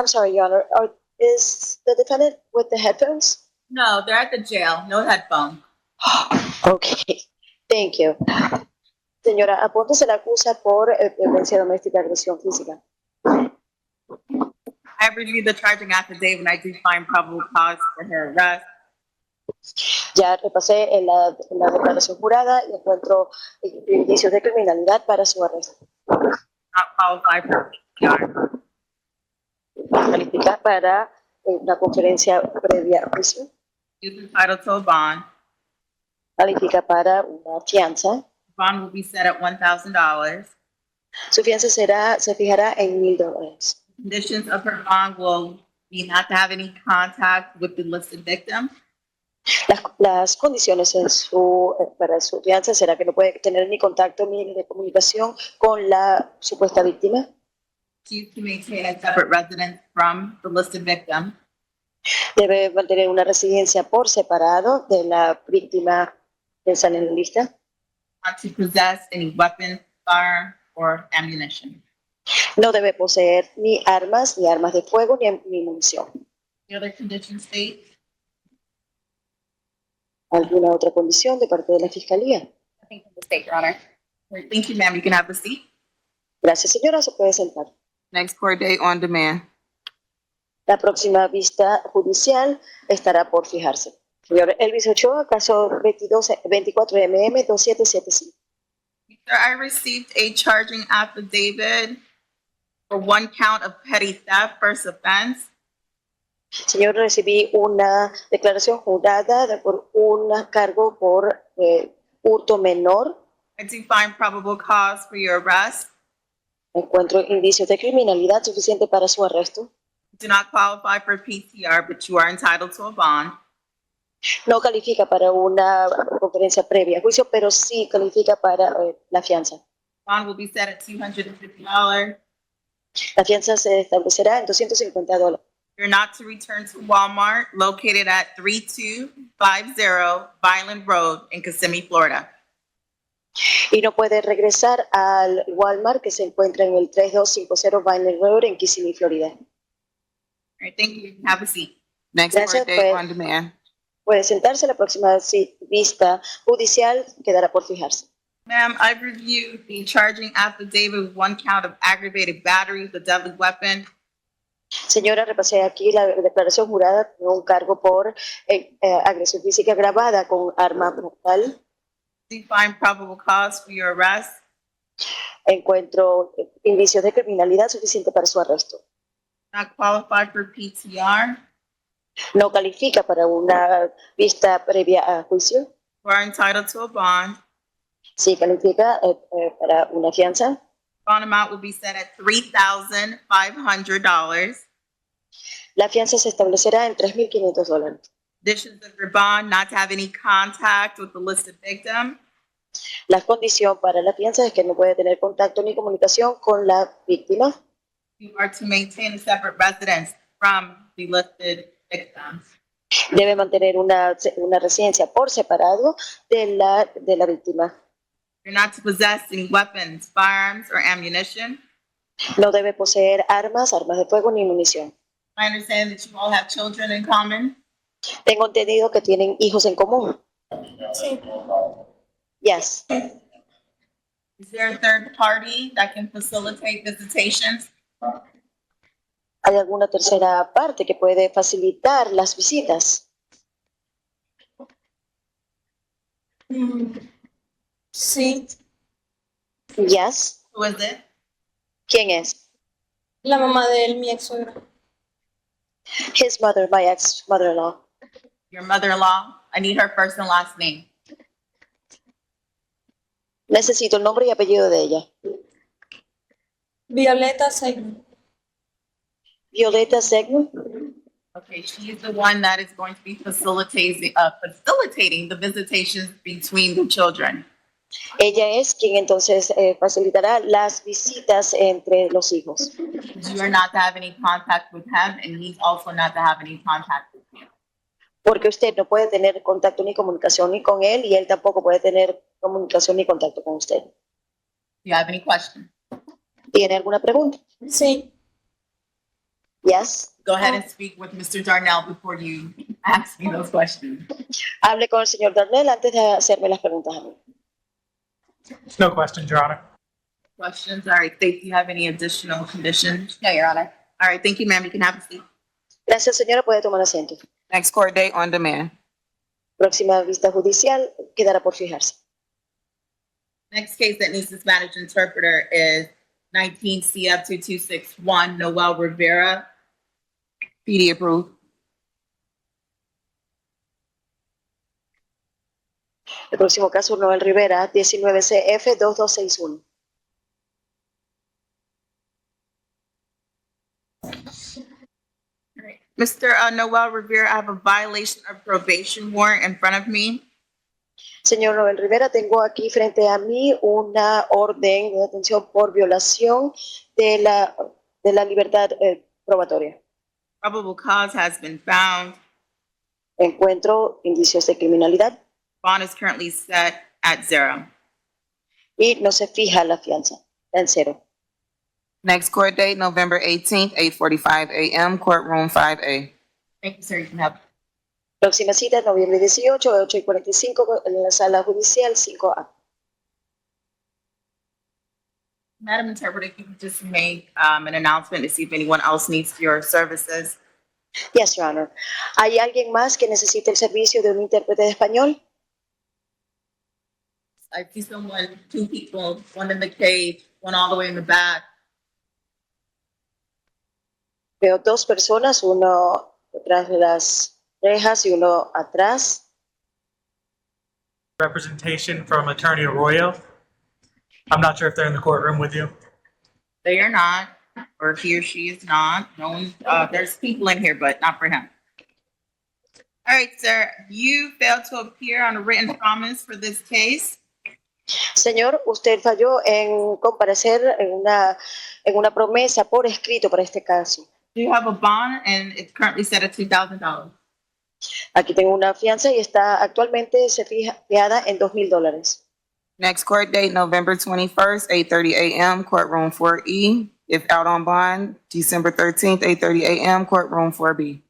I'm sorry, Your Honor. Is the defendant with the headphones? No, they're at the jail. No headphone. Okay, thank you. Señora, Aponte se la acusa por violencia doméstica y agresión física. I reviewed the charging affidavit and I do find probable cause for her arrest. Ya repasé en la declaración jurada y encuentro indicios de criminalidad para su arresto. Not qualified for PCR. Califica para una conferencia previa a juicio. Is entitled to a bond. Califica para una fianza. Bond will be set at $1,000. Su fianza se fijará en $1,000. Conditions of her bond will be not to have any contact with the listed victim. Las condiciones para su fianza será que no puede tener ni contacto ni de comunicación con la supuesta víctima. She's to maintain a separate residence from the listed victim. Debe mantener una residencia por separado de la víctima que sale en la lista. Not to possess any weapons, firearm, or ammunition. No debe poseer ni armas de fuego, ni munición. The other condition state. ¿Alguna otra condición de parte de la Fiscalía? I think from the state, Your Honor. Great. Thank you, ma'am. You can have a seat. Gracias, señora. Se puede sentar. Next court date on demand. La próxima vista judicial estará por fijarse. Señor Elvis Ochoa, caso 24 MM 2775. Sir, I received a charging affidavit for one count of petty theft, first offense. Señor, recibí una declaración jurada por un cargo por hurto menor. I do find probable cause for your arrest. Encuentro indicios de criminalidad suficiente para su arresto. Do not qualify for PCR, but you are entitled to a bond. No califica para una conferencia previa a juicio, pero sí califica para la fianza. Bond will be set at $250. La fianza se establecerá en $250. You're not to return to Walmart, located at 3250 Vineland Road in Kissimmee, Florida. Y no puede regresar al Walmart que se encuentra en el 3250 Vineland Road en Kissimmee, Florida. All right, thank you. Have a seat. Next Gracias, court date pues. on demand. Puede sentarse. La próxima vista judicial quedará por fijarse. Ma'am, I've reviewed the charging affidavit with one count of aggravated battery with a deadly weapon. Señora, repasé aquí la declaración jurada con un cargo por agresión física agravada con arma mortal. Do you find probable cause for your arrest? Encuentro indicios de criminalidad suficiente para su arresto. Not qualified for PTR. No califica para una vista previa a juicio. You are entitled to a bond. Sí califica para una fianza. Bond amount will be set at $3,500. La fianza se establecerá en $3,500. Conditions of your bond not to have any contact with the listed victim. La condición para la fianza es que no puede tener contacto ni comunicación con la víctima. You are to maintain a separate residence from the listed victim. Debe mantener una residencia por separado de la víctima. You're not to possess any weapons, firearms, or ammunition. No debe poseer armas de fuego ni munición. I understand that you all have children in common. Tengo entendido que tienen hijos en común. Sí. Yes. Is there a third party that can facilitate visitations? ¿Hay alguna tercera parte que puede facilitar las visitas? Sí, Yes. Who is it? ¿Quién es? la mamá de él, mi ex suegra. His mother, my ex-mother-in-law. Your mother-in-law? I need her first and last name. Necesito el nombre y apellido de ella. Violeta Según. Violeta Según. Okay, she is the one that is going to be facilitating the visitations between the children. Ella es quien entonces facilitará las visitas entre los hijos. You are not to have any contact with him, and he's also not to have any contact with you. Porque usted no puede tener contacto ni comunicación ni con él y él tampoco puede tener comunicación ni contacto con usted. Do you have any questions? ¿Tiene alguna pregunta? Sí, Yes. Go ahead and speak with Mr. Darnell before you ask me those questions. Hable con el señor Darnell antes de hacerme las preguntas a mí. No questions, Your Honor. Questions? All right, Faith, do you have any additional conditions? No, Your Honor. All right, thank you, ma'am. You can have a seat. Gracias, señora. Puede tomar asiento. Next court date on demand. Próxima vista judicial quedará por fijarse. Next case that needs this Spanish interpreter is 19 CF 2261 Noel Rivera. PD approved. El próximo caso, Noel Rivera, 19 CF 2261. All right. Mr. Noel Rivera, I have a violation of probation warrant in front of me. Señor Noel Rivera, tengo aquí frente a mí una orden de detención por violación de la libertad probatoria. Probable cause has been found. Encuentro indicios de criminalidad Bond is currently set at 0. y no se fija la fianza, está en cero. Next court date, November 18th, 8:45 a.m., courtroom 5A. Thank you, sir. You can have. Próxima cita, noviembre 18, 8:45 en la sala judicial 5A. Madam Interpreter, if you could just make an announcement to see if anyone else needs your services. Yes, Your Honor. ¿Hay alguien más que necesite el servicio de un intérprete de español? I see someone, 2 people, one in the cage, one all the way in the back. Veo 2 personas, uno detrás de las rejas y uno atrás. Representation from Attorney Arroyo. I'm not sure if they're in the courtroom with you. They are not, or he or she is not. No one, there's people in here, but not for him. All right, sir, you failed to appear on a written promise for this case. Señor, usted falló en comparecer en una promesa por escrito para este caso. You have a bond and it's currently set at $2,000. Aquí tengo una fianza y está actualmente fijada en $2,000. Next court date, November 21st, 8:30 a.m., courtroom 4E. If out on bond, December 13th, 8:30 a.m., courtroom 4B.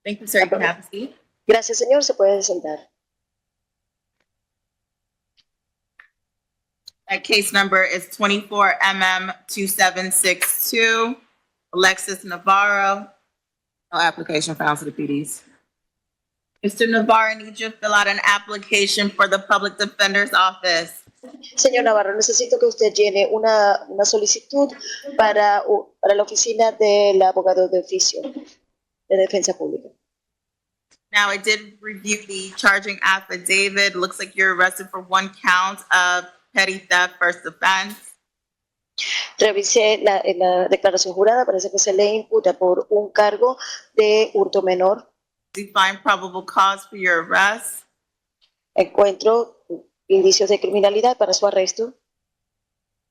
Thank you, sir. You can have a seat. Gracias, señor. Se puede sentar. That case number is 24MM2762, Alexis Navarro. No application found to the PDs. Mr. Navarro, I need you to fill out an application for the Public Defender's Office. Señor Navarro, necesito que usted llene una solicitud para la oficina del abogado de oficio de defensa pública. Now, I did review the charging affidavit. Looks like you're arrested for 1 count of petty theft first offense. Revisé la declaración jurada, parece que se le imputa por un cargo de hurto menor. Do you find probable cause for your arrest? Encuentro indicios de criminalidad para su arresto.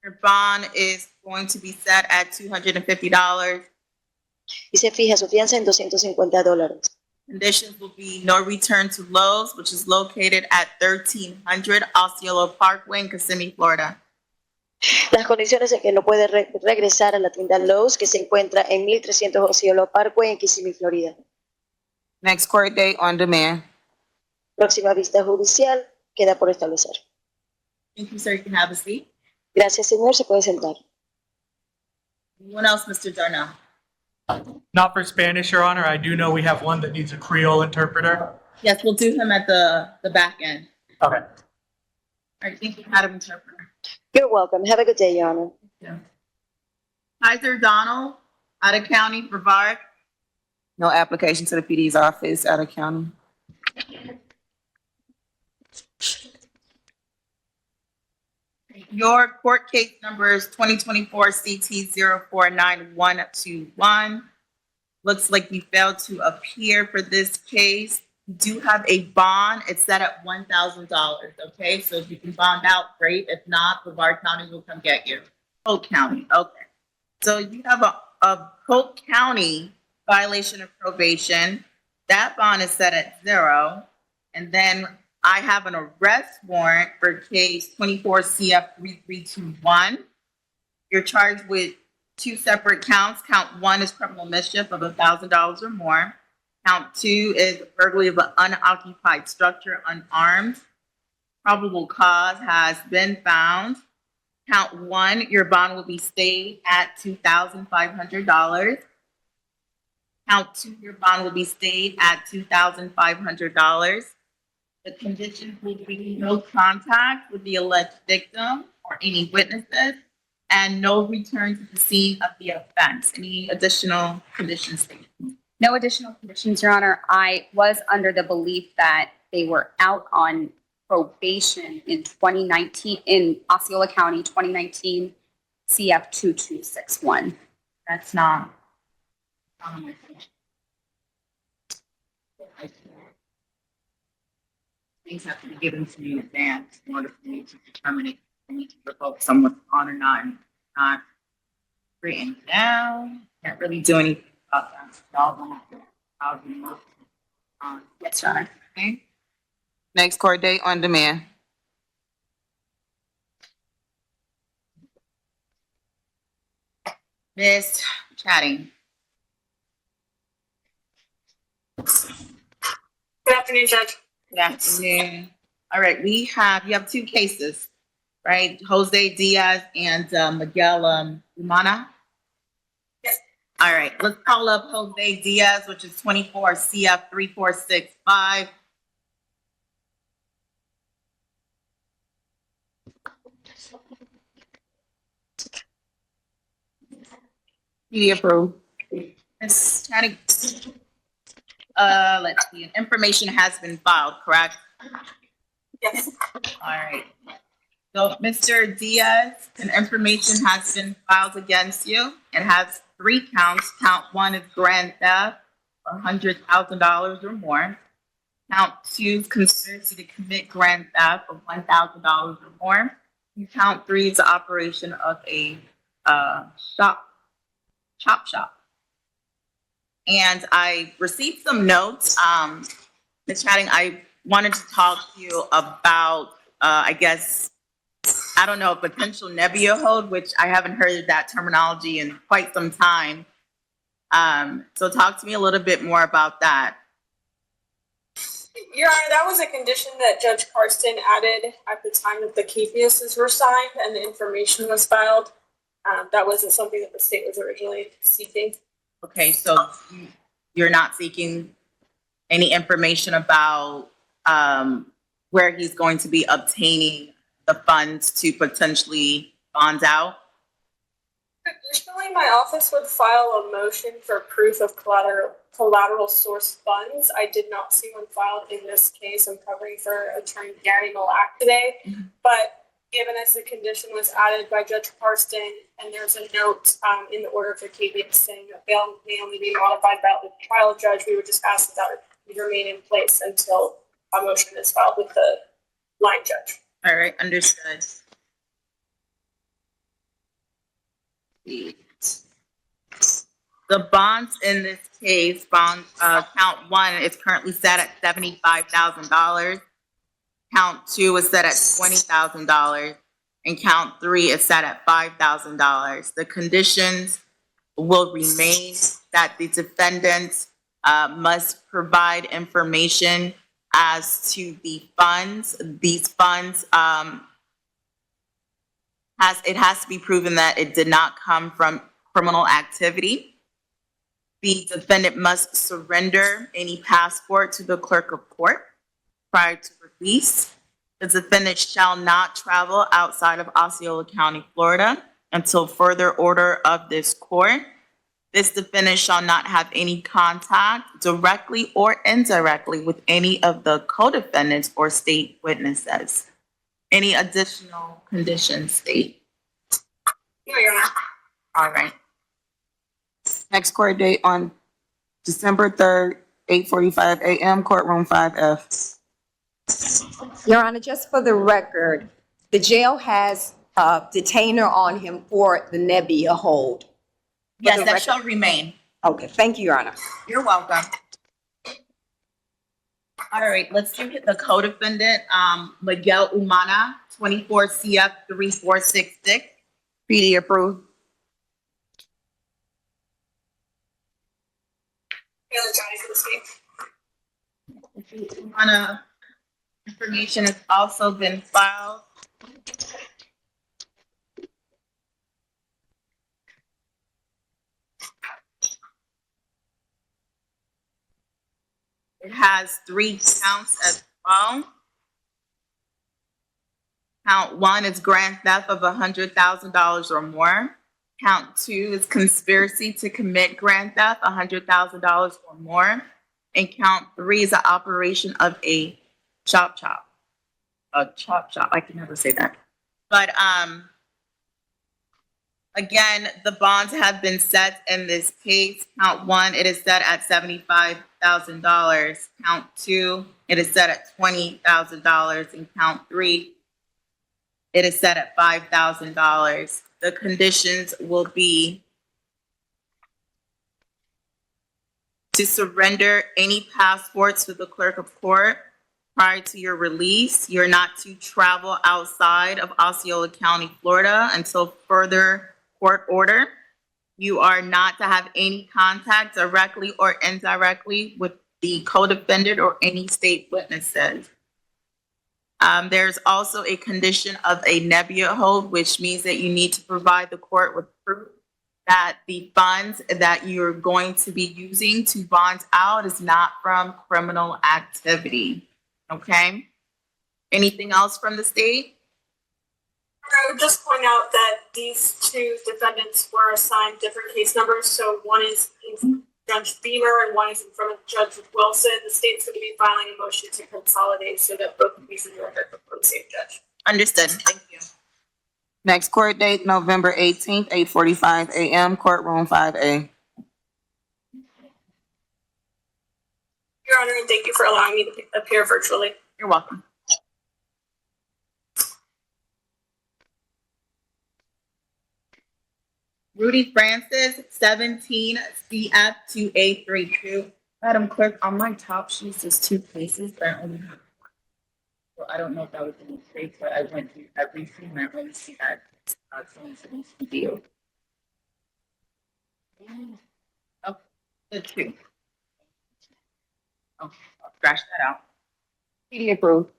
Your bond is going to be set at $250. Y se fija su fianza en $250. Conditions will be no return to Lowe's, which is located at 1300 Osceola Parkway in Kissimmee, Florida. Las condiciones en que no puede regresar a la tienda Lowe's, que se encuentra en 1300 Osceola Parkway en Kissimmee, Florida. Next court date on demand. Próxima vista judicial queda por establecer. Thank you, sir. You can have a seat. Gracias, señor. Se puede sentar. Anyone else, Mr. Darnell? Not for Spanish, Your Honor. I do know we have one that needs a Creole interpreter. Yes, we'll do him at the back end. Okay. All right, thank you, Madam Interpreter. You're welcome. Have a good day, Your Honor. Kaiser Donald, out of county for Vargas. No application to the PD's office out of county. Your court case number is 2024 CT 049121. Looks like you failed to appear for this case. You do have a bond. It's set at $1,000, okay? So if you can bond out, great. If not, Brevard County will come get you. Polk County, okay. So you have a Polk County violation of probation. That bond is set at 0. And then I have an arrest warrant for case 24 CF 3321. You're charged with two separate counts. Count 1 is criminal mischief of $1,000 or more. Count 2 is burglary of an unoccupied structure unarmed. Probable cause has been found. Count 1, your bond will be stayed at $2,500. Count 2, your bond will be stayed at $2,500. The conditions will be no contact with the alleged victim or any witnesses, and no return to the scene of the offense. Any additional conditions stated? No additional conditions, Your Honor. I was under the belief that they were out on probation in 2019, in Osceola County, 2019, CF 2261. That's not. Things have to be given to me in advance in order for me to determine if I need to revoke someone's on or not. And not written down. Can't really do anything about that. Y'all want to- I'll be moved. Yes, Your Honor. Okay. Next court date on demand. Miss Chatting. Good afternoon, Judge. Good afternoon. All right, you have two cases, right? Jose Diaz and Miguel Umana. Yes. All right, let's call up Jose Diaz, which is 24 CF 3465. PD approved. Ms. Chatting, let's see, information has been filed, correct? Yes. All right. So, Mr. Diaz, an information has been filed against you. It has 3 counts. Count 1 is grand theft, $100,000 or more. Count 2 is conspiracy to commit grand theft of $1,000 or more. And count 3 is the operation of a chop shop. And I received some notes. Ms. Chatting, I wanted to talk to you about, I don't know, potential nebia hold, which I haven't heard that terminology in quite some time. So talk to me a little bit more about that. Your Honor, that was a condition that Judge Karsten added at the time that the cases were signed and the information was filed. That wasn't something that the state was originally seeking. Okay, so you're not seeking any information about where he's going to be obtaining the funds to potentially bond out? Traditionally, my office would file a motion for proof of collateral source funds. I did not see one filed in this case. I'm covering for Attorney Garney today. But given as the condition was added by Judge Karsten, and there's a note in the order for KBS saying that bail may only be modified by the trial judge, we would just ask that that would remain in place until a motion is filed with the line judge. All right, understood. The bonds in this case, count 1 is currently set at $75,000. Count 2 is set at $20,000. And count 3 is set at $5,000. The conditions will remain that the defendant must provide information as to the funds. These funds, it has to be proven that it did not come from criminal activity. The defendant must surrender any passport to the clerk of court prior to release. The defendant shall not travel outside of Osceola County, Florida until further order of this court. This defendant shall not have any contact directly or indirectly with any of the co-defendants or state witnesses. Any additional conditions, state? No, Your Honor. All right. Next court date on December 3rd, 8:45 a.m., courtroom 5F. Your Honor, just for the record, the jail has a detainer on him for the nebia hold. Yes, the that record. shall remain. Okay, thank you, Your Honor. You're welcome. All right, let's do the co-defendant, Miguel Umana, 24 CF 3466. PD approved. Taylor Johnny for the state. Umana information has also been filed. It has 3 counts as well. Count 1 is grand theft of $100,000 or more. Count 2 is conspiracy to commit grand theft, $100,000 or more. And count 3 is the operation of a chop chop. A chop chop. I can never say that. But again, the bonds have been set in this case. Count 1, it is set at $75,000. Count 2, it is set at $20,000. And count 3, it is set at $5,000. The conditions will be to surrender any passports to the clerk of court prior to your release. You're not to travel outside of Osceola County, Florida until further court order. You are not to have any contact directly or indirectly with the co-defendant or any state witnesses. There's also a condition of a nebula hold, which means that you need to provide the court with proof that the funds that you're going to be using to bond out is not from criminal activity. Okay? Anything else from the state? I would just point out that these 2 defendants were assigned different case numbers. So one is in Judge Beamer and one is in front of Judge Wilson. The state's going to be filing a motion to consolidate so that both of these are record before the same judge. Understood. Thank you. Next court date, November 18th, 8:45 a.m., courtroom 5A. Your Honor, and thank you for allowing me to appear virtually. You're welcome. Rudy Francis, 17 CF 2832. Madam Clerk, on my top sheet says 2 cases, but I only have 1. So I don't know if that was a mistake, but I went through everything and I only see that someone's supposed to deal. Oh, the 2. Okay, I'll scratch that out. PD approved.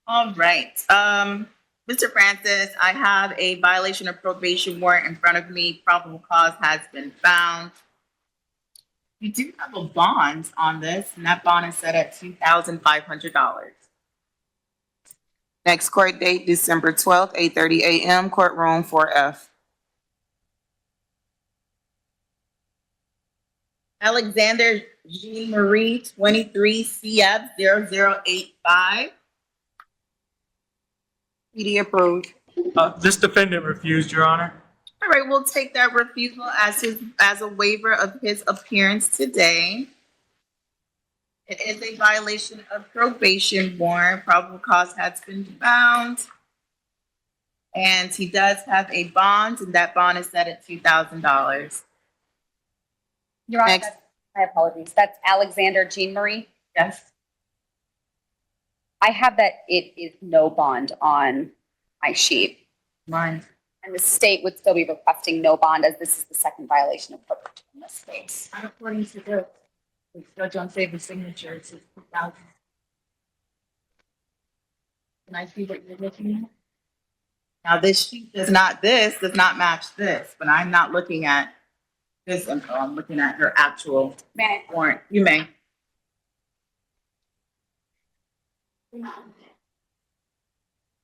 All right. Mr. Francis, I have a violation of probation warrant in front of me. Probable cause has been found. You do have a bond on this, and that bond is set at $2,500. Next court date, December 12th, 8:30 a.m., courtroom 4F. Alexander Jeanmarie, 23 CF 0085. PD approved. This defendant refused, Your Honor. All right, we'll take that refusal as a waiver of his appearance today. It is a violation of probation warrant. Probable cause has been found. And he does have a bond, and that bond is set at $2,000. Your Honor, Next. my apologies. That's Alexander Jeanmarie. Yes. I have that it is no bond on my sheet. Mine. And the state would still be requesting no bond as this is the second violation of probation in this case. According to the judge on favor signature, it says 2,000. Can I see what you're looking at? Now, this sheet does not match this, but I'm not looking at this info. I'm looking at her actual May warrant. You may.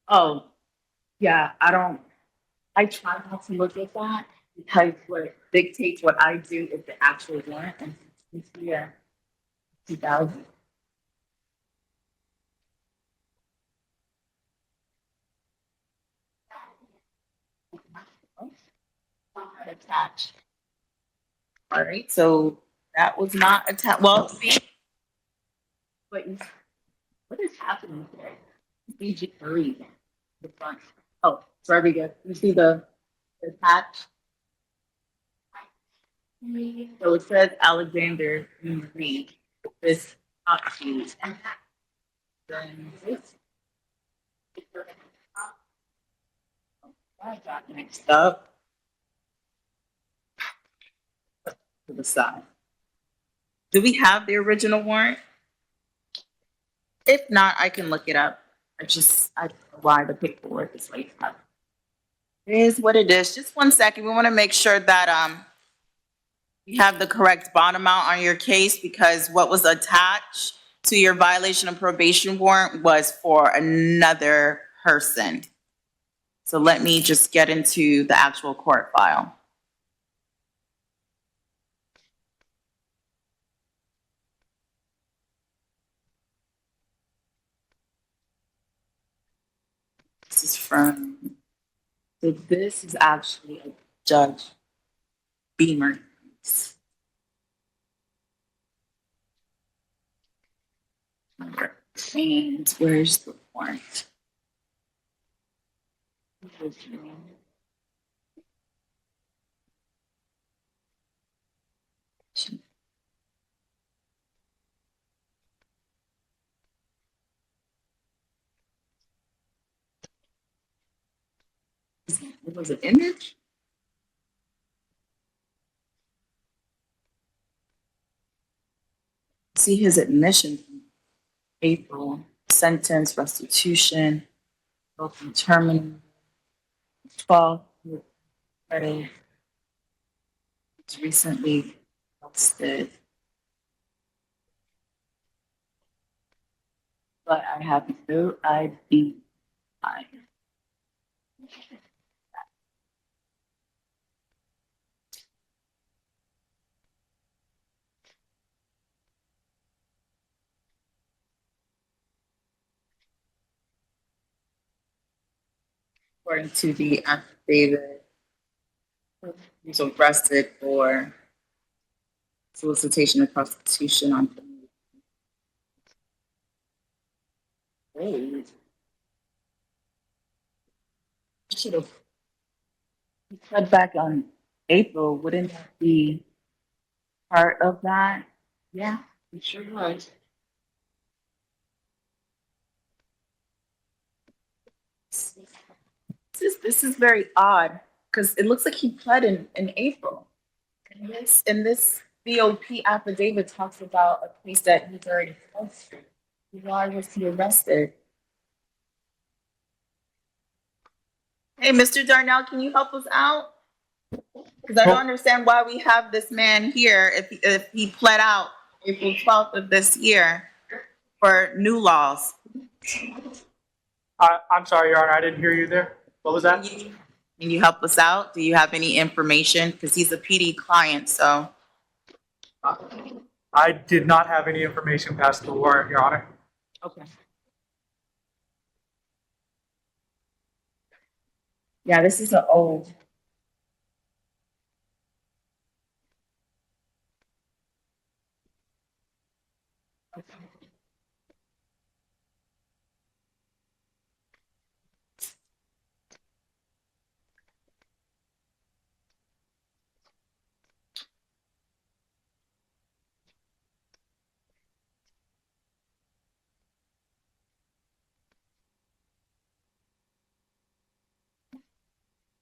Oh, yeah, I try not to look at that because what dictates what I do is the actual warrant, and it's here, 2,000. Attached. All right, so that was not attached. Well, see, what is happening here? Jeanmarie, the front. Oh, very good. You see the attached? So it says Alexander Jeanmarie, this top sheet. Then this. I got mixed up. To the side. Do we have the original warrant? If not, I can look it up. I don't know why the paperwork is like that. It is what it is. Just one second. We want to make sure that you have the correct bond amount on your case, because what was attached to your violation of probation warrant was for another person. So let me just get into the actual court file. This is so this is actually a Judge Beamer case. And where's the warrant? Was it image? See his admission from April, sentence, restitution, open terminal, 12, credit. It's recently posted. But I have no idea. According to the affidavit, he was arrested for solicitation of prostitution on. Wait. Should have cut back on April. Wouldn't that be part of that? Yeah, it sure was. This is very odd, because it looks like he pled in April. And this BOP affidavit talks about a case that he's already posted. Why was he arrested? Hey, Mr. Darnell, can you help us out? Because I don't understand why we have this man here if he pled out April 12th of this year for new laws. I'm sorry, Your Honor, I didn't hear you there. What was that? Can you help us out? Do you have any information? Because he's a PD client, so. I did not have any information past the warrant, Your Honor. Okay. Yeah, this is an old.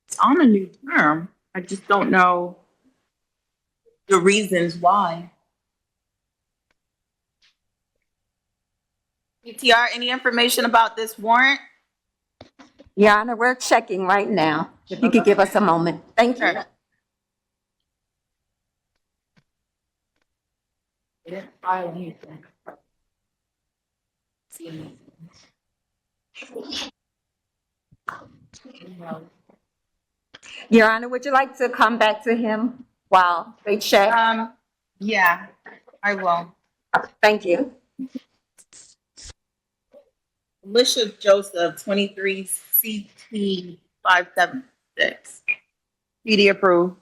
It's on a new term. I just don't know the reasons why. PTR, any information about this warrant? Your Honor, we're checking right now. If you could give us a moment. Thank you. Sure. They didn't file anything. Your Honor, would you like to come back to him while they check? Yeah, I will. Thank you. Alicia Joseph, 23 CT 576. PD approved.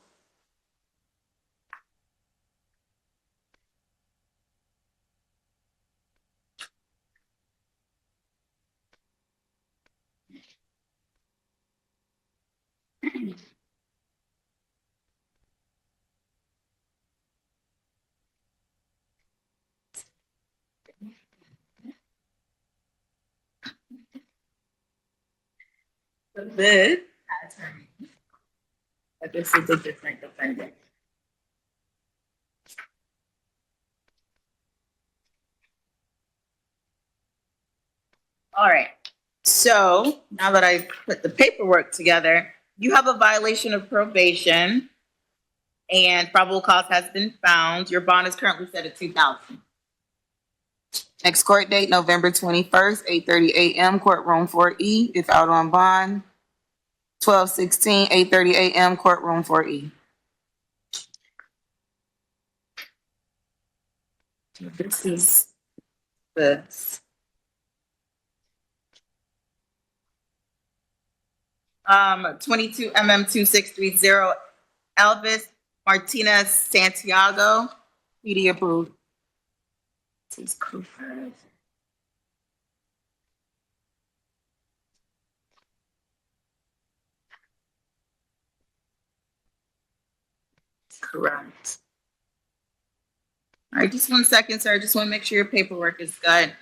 This attorney. But this is a different defendant. All right. So now that I put the paperwork together, you have a violation of probation and probable cause has been found. Your bond is currently set at 2,000. Next court date, November 21st, 8:30 a.m., courtroom 4E, if out on bond. 12/16, 8:30 a.m., courtroom 4E. This is this. 22 2630 Elvis Martinez Santiago. PD approved. This is Cooper. Correct. All right, just 1 second, sir. I just want to make sure your paperwork is good.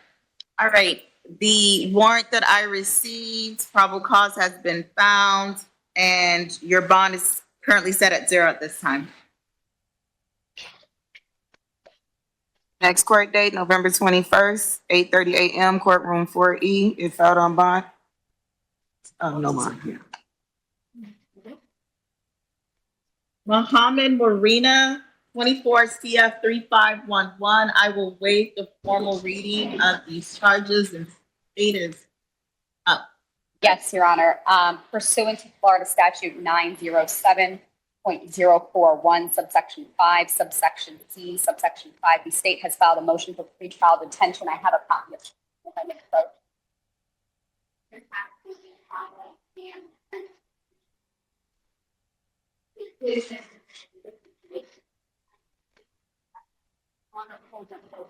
All right, the warrant that I received, probable cause has been found, and your bond is currently set at 0 at this time. Next court date, November 21st, 8:30 a.m., courtroom 4E, if out on bond. Oh, no bond. Mohammed Marina, 24 CF 3511. I will waive the formal reading of these charges and state is up. Yes, Your Honor. Pursuant to Florida Statute 907.041, subsection 5, subsection C, subsection 5, the state has filed a motion for pretrial detention. I have a copy of it. If I may approach.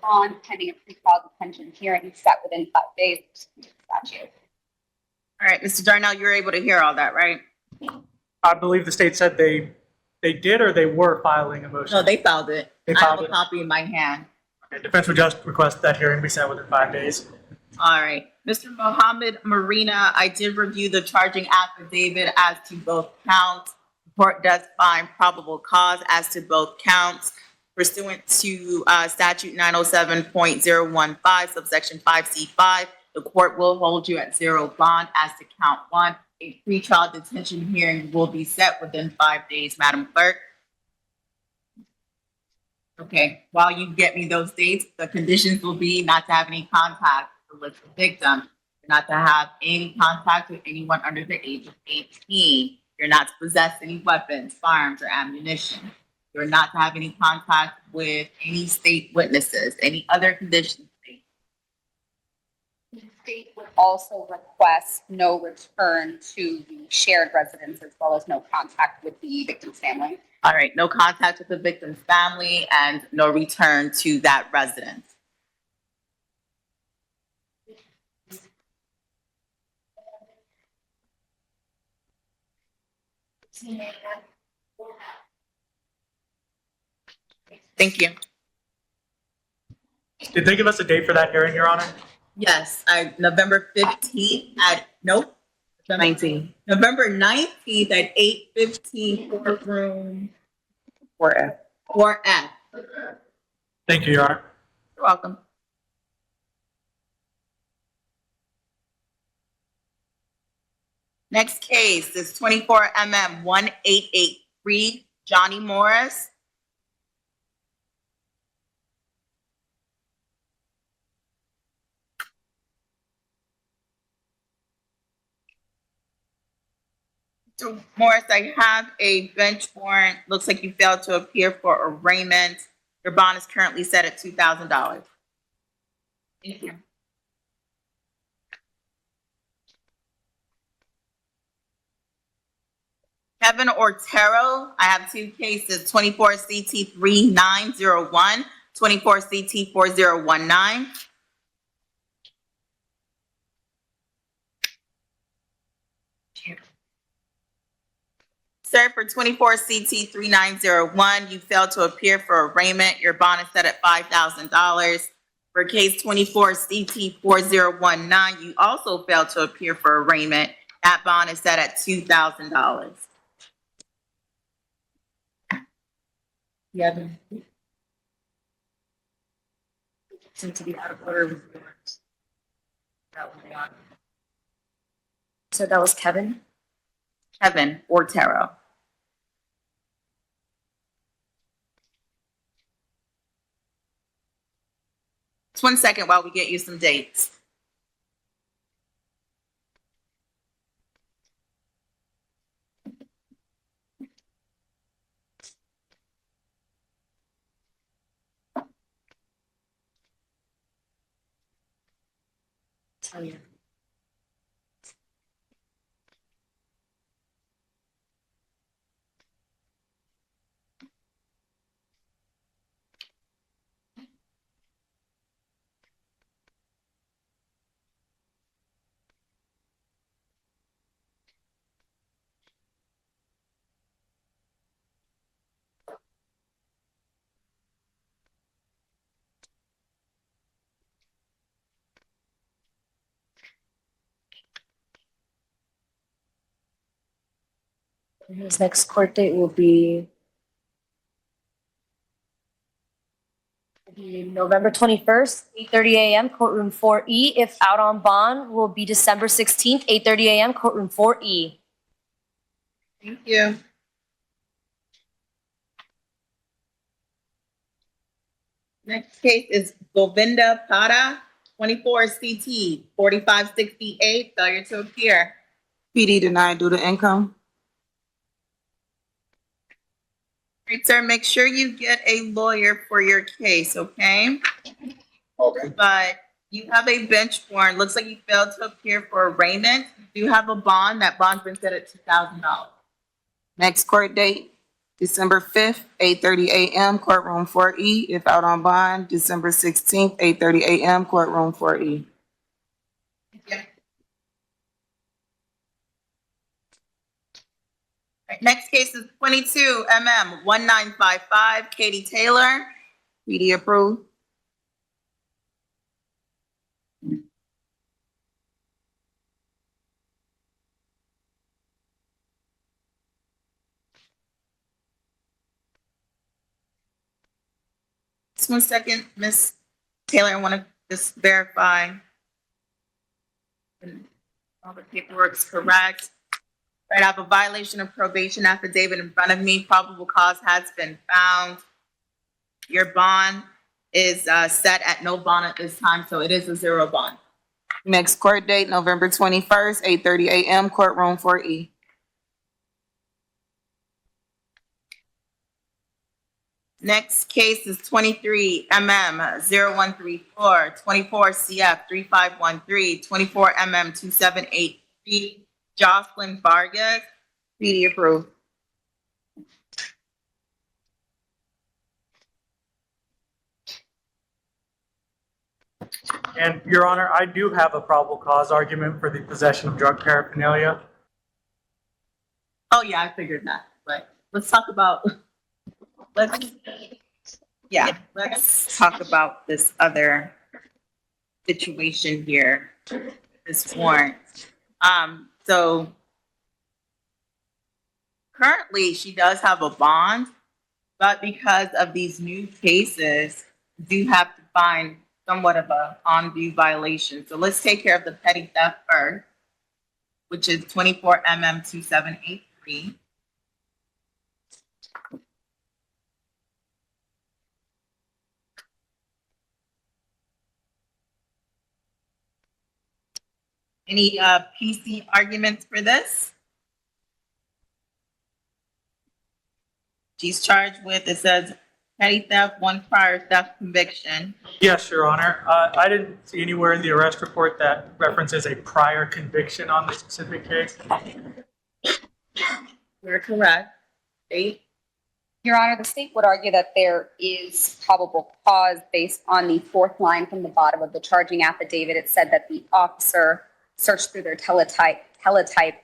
On pending a pretrial detention hearing set within 5 days. Statute. All right, Mr. Darnell, you're able to hear all that, right? I believe the state said they did or they were filing a motion. No, they filed it. They I have filed a it. copy in my hand. Okay, defense would just request that hearing be set within 5 days. All right. Mr. Mohammed Marina, I did review the charging affidavit as to both counts. The court does find probable cause as to both counts pursuant to statute 907.015 subsection 5C5. The court will hold you at 0 bond as to count 1. A pretrial detention hearing will be set within 5 days, Madam Clerk. Okay, while you get me those dates, the conditions will be not to have any contact with the victim, not to have any contact with anyone under the age of 18. You're not to possess any weapons, firearms, or ammunition. You're not to have any contact with any state witnesses, any other conditions. The state would also request no return to the shared residence as well as no contact with the victim's family. All right, no contact with the victim's family and no return to that residence. Thank you. Did they give us a date for that hearing, Your Honor? Yes, November 15th at, nope. 19. November 19th at 8:15 courtroom 4F. 4F. Thank you, Your Honor. You're welcome. Next case is 24 MM 1883, Johnny Morris. Mr. Morris, I have a bench warrant. Looks like you failed to appear for arraignment. Your bond is currently set at $2,000. Thank you. Kevin Otero, I have 2 cases, 24 CT 3901, 24 CT 4019. Sir, for 24 CT 3901, you failed to appear for arraignment. Your bond is set at $5,000. For case 24 CT 4019, you also failed to appear for arraignment. That bond is set at $2,000. Yeah. Seem to be out of order with yours. So that was Kevin? Kevin Otero. Just 1 second while we get you some dates. Tell you. His next court date will be November 21st, 8:30 a.m., courtroom 4E. If out on bond, will be December 16th, 8:30 a.m., courtroom 4E. Thank you. Next case is Govinda Pada, 24 CT, 4568, failure to appear. PD denied due to income. Great, sir, make sure you get a lawyer for your case, okay? Okay. But you have a bench warrant. Looks like you failed to appear for arraignment. You do have a bond. That bond's been set at $2,000. Next court date, December 5th, 8:30 a.m., courtroom 4E. If out on bond, December 16th, 8:30 a.m., courtroom 4E. Yeah. Right, next case is 22 MM 1955, Katie Taylor. PD approved. Just 1 second, Miss Taylor, I want to just verify all the paperwork's correct. Right, I have a violation of probation affidavit in front of me. Probable cause has been found. Your bond is set at no bond at this time, so it is a zero bond. Next court date, November 21st, 8:30 a.m., courtroom 4E. Next case is 23 MM 0134, 24 CF 3513, 24 MM 2783, Jocelyn Vargas. PD approved. And Your Honor, I do have a probable cause argument for the possession of drug paraphernalia. Oh yeah, I figured that, but let's talk about this other situation here, this warrant. So currently she does have a bond, but because of these new cases, do have to find somewhat of a on-view violation. So let's take care of the petty theft first, which is 24 MM 2783. Any PC arguments for this? She's charged with, it says, petty theft, 1 prior theft conviction. Yes, Your Honor. I didn't see anywhere in the arrest report that references a prior conviction on the specific case. You're correct. 8. Your Honor, the state would argue that there is probable cause based on the fourth line from the bottom of the charging affidavit. It said that the officer searched through their teletype,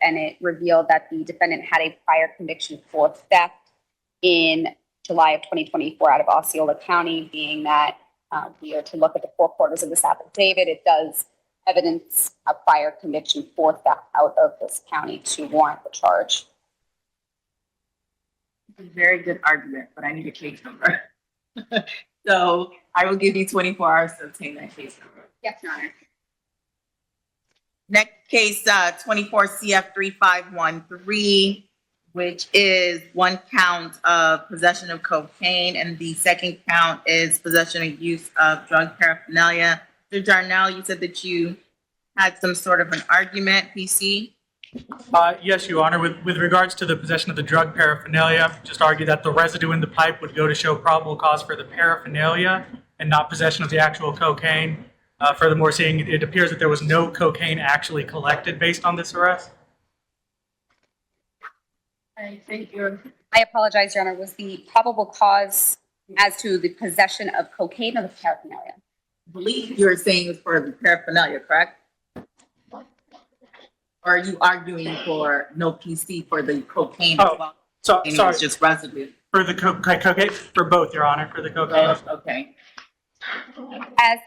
and it revealed that the defendant had a prior conviction for theft in July of 2024 out of Osceola County. Being that we are to look at the 4 quarters of this affidavit, it does evidence a prior conviction for theft out of this county to warrant the charge. Very good argument, but I need a case number. So I will give you 24 hours to obtain that case number. Yes, Your Honor. Next case, 24 CF 3513, which is one count of possession of cocaine, and the second count is possession and use of drug paraphernalia. Mr. Darnell, you said that you had some sort of an argument, PC? Yes, Your Honor. With regards to the possession of the drug paraphernalia, just argue that the residue in the pipe would go to show probable cause for the paraphernalia and not possession of the actual cocaine. Furthermore, seeing it appears that there was no cocaine actually collected based on this arrest. Thank you. I apologize, Your Honor. Was the probable cause as to the possession of cocaine or the paraphernalia? I believe you were saying it was for the paraphernalia, correct? Or are you arguing for no PC for the cocaine as well? And Sorry, it's just residue. for the cocaine, for both, Your Honor, for the cocaine. Okay. As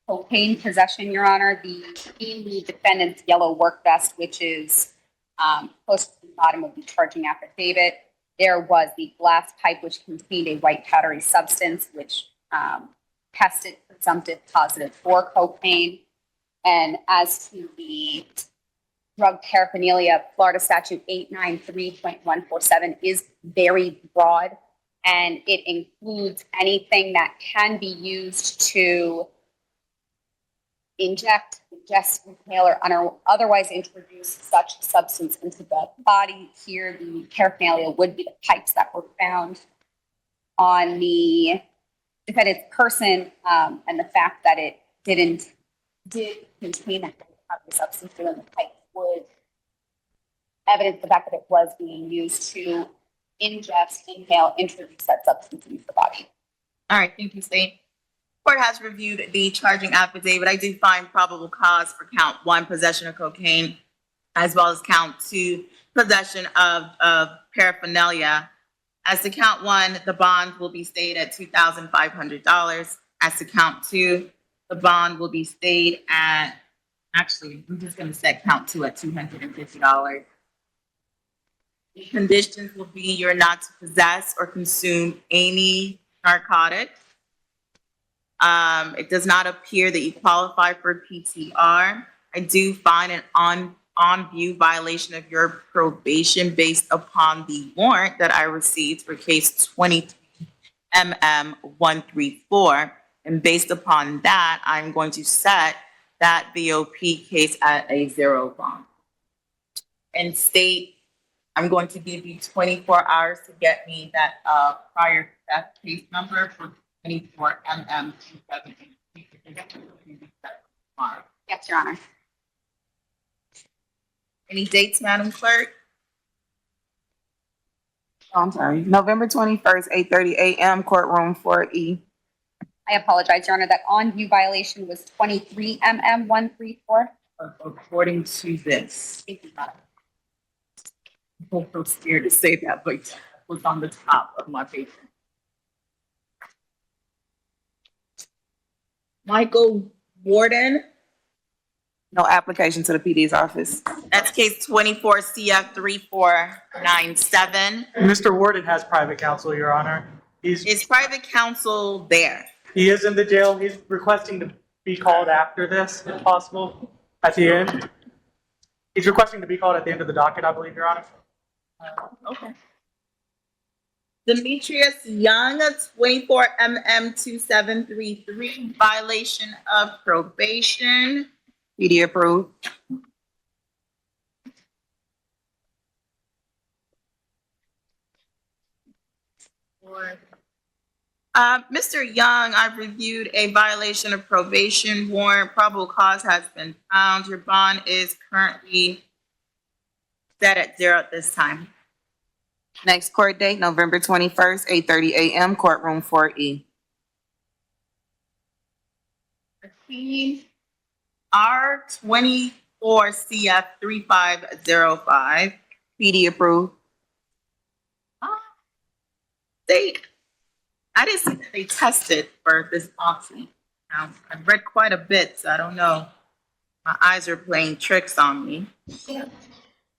cocaine possession, Your Honor, the defendant's yellow work vest, which is close to the bottom of the charging affidavit, there was the glass pipe which contained a white powdery substance which tested presumptive positive for cocaine. And as to the drug paraphernalia, Florida statute 893.147 is very broad, and it includes anything that can be used to inject, ingest, inhale, or otherwise introduce such substance into the body. Here, the paraphernalia would be the pipes that were found on the defendant's person, and the fact that it did contain that substance in the pipe would evidence the fact that it was being used to ingest, inhale, introduce that substance into the body. All right, thank you, State. Court has reviewed the charging affidavit. I do find probable cause for count 1, possession of cocaine, as well as count 2, possession of paraphernalia. As to count 1, the bond will be stayed at $2,500. As to count 2, the bond will be stayed at, actually, I'm just gonna set count 2 at $250. The conditions will be you're not to possess or consume any narcotics. It does not appear that you qualify for PTR. I do find an on-view violation of your probation based upon the warrant that I received for case 23MM134. And based upon that, I'm going to set that BOP case at a 0 bond. And State, I'm going to give you 24 hours to get me that prior theft case number for 24MM278. Yes, Your Honor. Any dates, Madam Clerk? Oh, I'm sorry. November 21st, 8:30 a.m., courtroom 4E. I apologize, Your Honor. That on-view violation was 23MM134. According to this. Thank you, Madam. I'm so scared to say that, but it was on the top of my paper. Michael Warden, No application to the PD's office. that's case 24 CF 3497. Mr. Warden has private counsel, Your Honor. Is private counsel there? He is in the jail. He's requesting to be called after this, if possible, at the end. He's requesting to be called at the end of the docket, I believe, Your Honor. Okay. Demetrius Young, 24 MM2733, violation of probation. PD approved. Mr. Young, I've reviewed a violation of probation warrant. Probable cause has been found. Your bond is currently set at 0 at this time. Next court date, November 21st, 8:30 a.m., courtroom 4E. R24 CF 3505. PD approved. I didn't see that they tested for this oxy. I've read quite a bit, so I don't know. My eyes are playing tricks on me.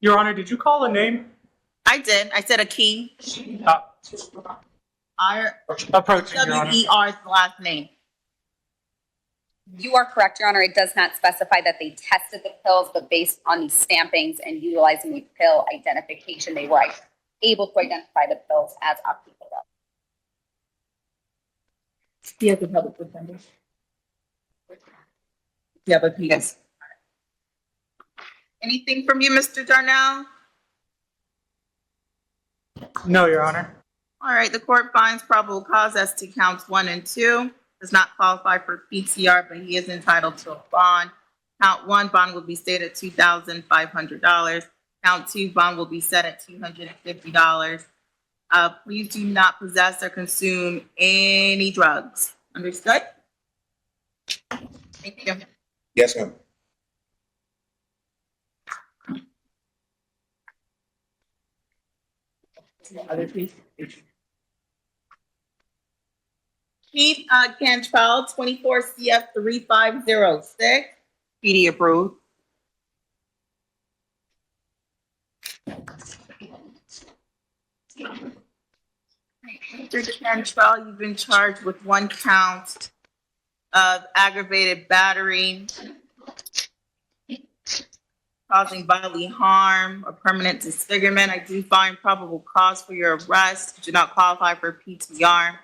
Your Honor, did you call a name? I did. I said a key. Approaching, Your Honor. WER is the last name. You are correct, Your Honor. It does not specify that they tested the pills, but based on the stampings and utilizing the pill identification, they were able to identify the pills as oxycodone. He has a public defender. Yeah, but Yes. Anything from you, Mr. Darnell? No, Your Honor. All right, the court finds probable cause as to counts 1 and 2. Does not qualify for PTR, but he is entitled to a bond. Count 1, bond will be set at $2,500. Count 2, bond will be set at $250. Please do not possess or consume any drugs. Understood? Thank you. Yes, ma'am. Other please. Keith Cantrell, 24 CF 3506. PD approved. Mr. Cantrell, you've been charged with 1 count of aggravated battery, causing bodily harm or permanent disfigurement. I do find probable cause for your arrest. You do not qualify for PTR.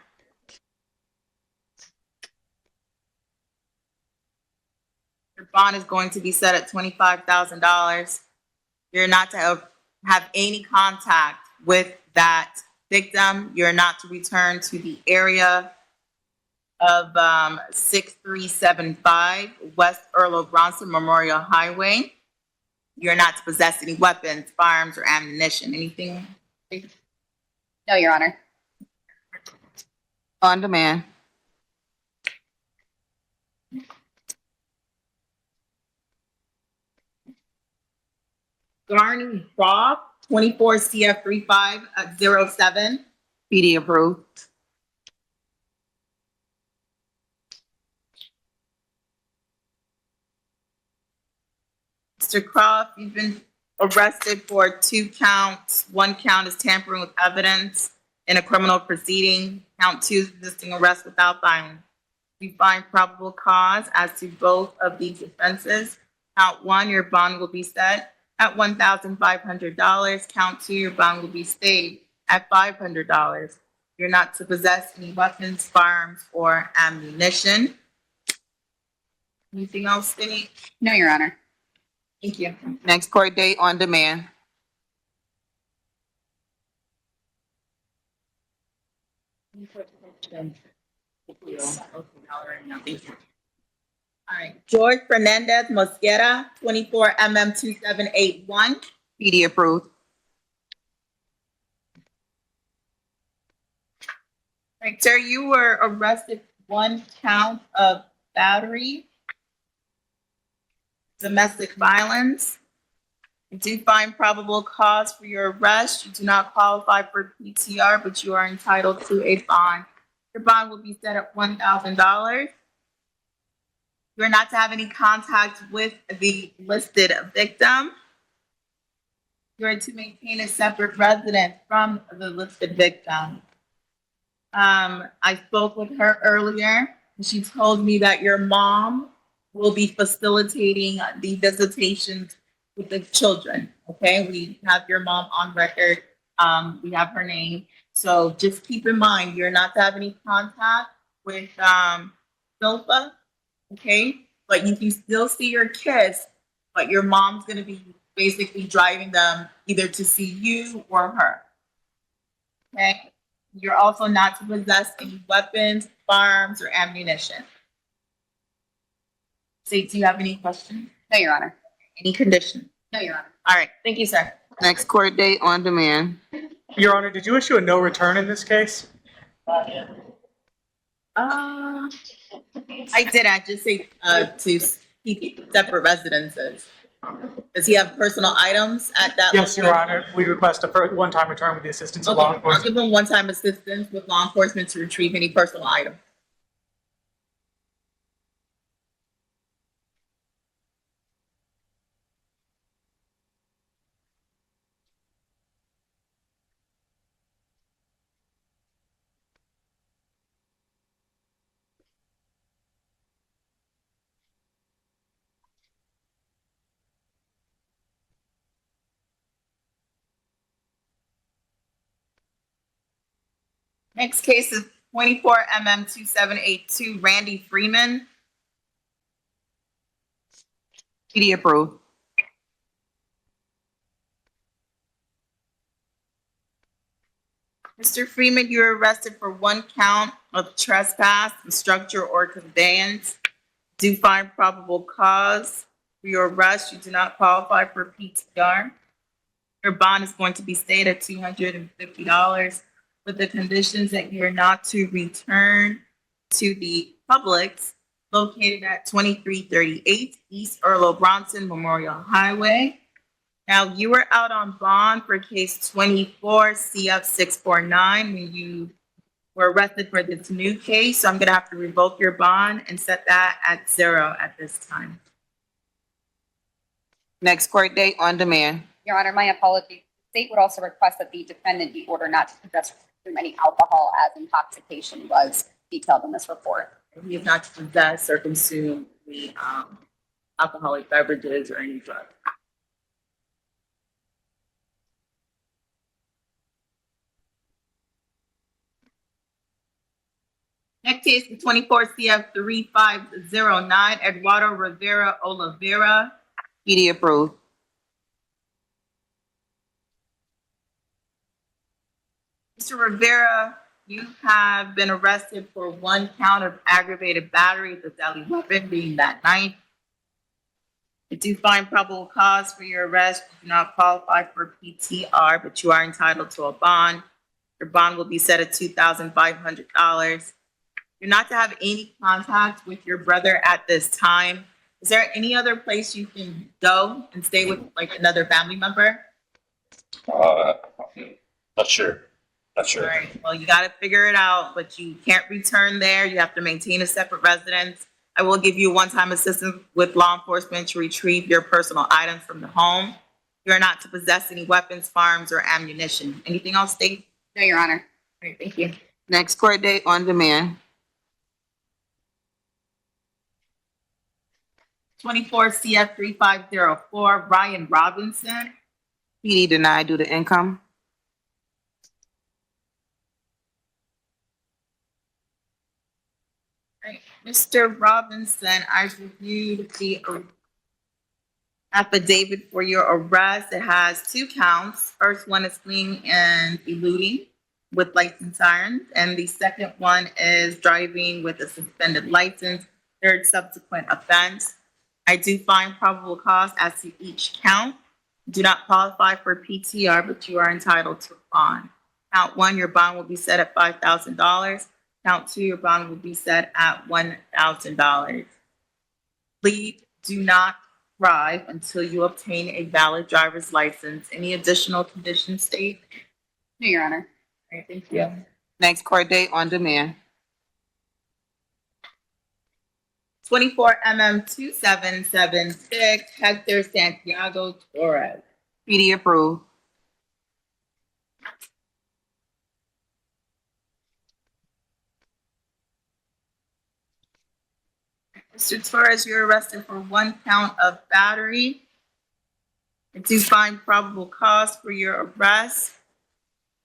Your bond is going to be set at $25,000. You're not to have any contact with that victim. You're not to return to the area of 6375 West Earl of Bronson Memorial Highway. You're not to possess any weapons, firearms, or ammunition. Anything? No, Your Honor. On demand. Garney, 24 CF 3507. PD approved. Mr. Croft, you've been arrested for 2 counts. 1 count is tampering with evidence in a criminal proceeding. Count 2 is resisting arrest without violence. We find probable cause as to both of these offenses. Count 1, your bond will be set at $1,500. Count 2, your bond will be stayed at $500. You're not to possess any weapons, firearms, or ammunition. Anything else, Vinny? No, Your Honor. Thank you. Next court date on demand. All right, George Fernandez Mosquera, 24 2781. PD approved. All right, sir, you were arrested 1 count of battery, domestic violence. You do find probable cause for your arrest. You do not qualify for PTR, but you are entitled to a bond. Your bond will be set at $1,000. You are not to have any contact with the listed victim. You are to maintain a separate residence from the listed victim. I spoke with her earlier, and she told me that your mom will be facilitating the visitations with the children, okay? We have your mom on record. We have her name. So just keep in mind, you're not to have any contact with Silva, okay? But you can still see your kids, but your mom's gonna be basically driving them either to see you or her, okay? You're also not to possess any weapons, firearms, or ammunition. So, do you have any questions? No, Your Honor. Any conditions? No, Your Honor. All right, thank you, sir. Next court date on demand. Your Honor, did you issue a no return in this case? I did. I just say to keep separate residences. Does he have personal items at that? Yes, Your location? Honor. We request a one-time return with the assistance of Okay, law I'll enforcement. give him one-time assistance with law enforcement to retrieve any personal item. Next case is 24MM2782, Randy Freeman. PD approved. Mr. Freeman, you were arrested for one count of trespass, structure, or conveyance. Do find probable cause for your arrest. You do not qualify for PTR. Your bond is going to be stayed at $250 with the conditions that you're not to return to the Publix located at 2338 East Earl Bronson Memorial Highway. Now, you were out on bond for case 24 CF649 when you were arrested for this new case. So I'm going to have to revoke your bond and set that at 0 at this time. Next court date on demand. Your Honor, my apologies. The state would also request that the defendant be ordered not to possess or consume any alcohol as intoxication was detailed in this report. You have not to possess or consume the alcoholic beverages or any drugs. Next case is 24 CF3509, Eduardo Rivera Oliveira. PD approved. Mr. Rivera, you have been arrested for one count of aggravated battery with a deadly weapon being that night. I do find probable cause for your arrest. You do not qualify for PTR, but you are entitled to a bond. Your bond will be set at $2,500. You're not to have any contact with your brother at this time. Is there any other place you can go and stay with like another family member? Not sure. All right, well, you got to figure it out, but you can't return there. You have to maintain a separate residence. I will give you one-time assistance with law enforcement to retrieve your personal items from the home. You are not to possess any weapons, firearms, or ammunition. Anything else, State? No, Your Honor. All right, thank you. Next court date on demand. 24 CF3504, Ryan Robinson. PD denied due to income. Right. Mr. Robinson, I reviewed the affidavit for your arrest. It has 2 counts. First one is fleeing and eluding with license sirens, and the second one is driving with a suspended license. Third subsequent offense. I do find probable cause as to each count. Do not qualify for PTR, but you are entitled to a bond. Count 1, your bond will be set at $5,000. Count 2, your bond will be set at $1,000. Please do not drive until you obtain a valid driver's license. Any additional conditions, State? No, Your Honor. All right, thank you. Next court date on demand. 24MM2776, Hector Santiago Torres. PD approved. Mr. Torres, you're arrested for one count of battery. I do find probable cause for your arrest.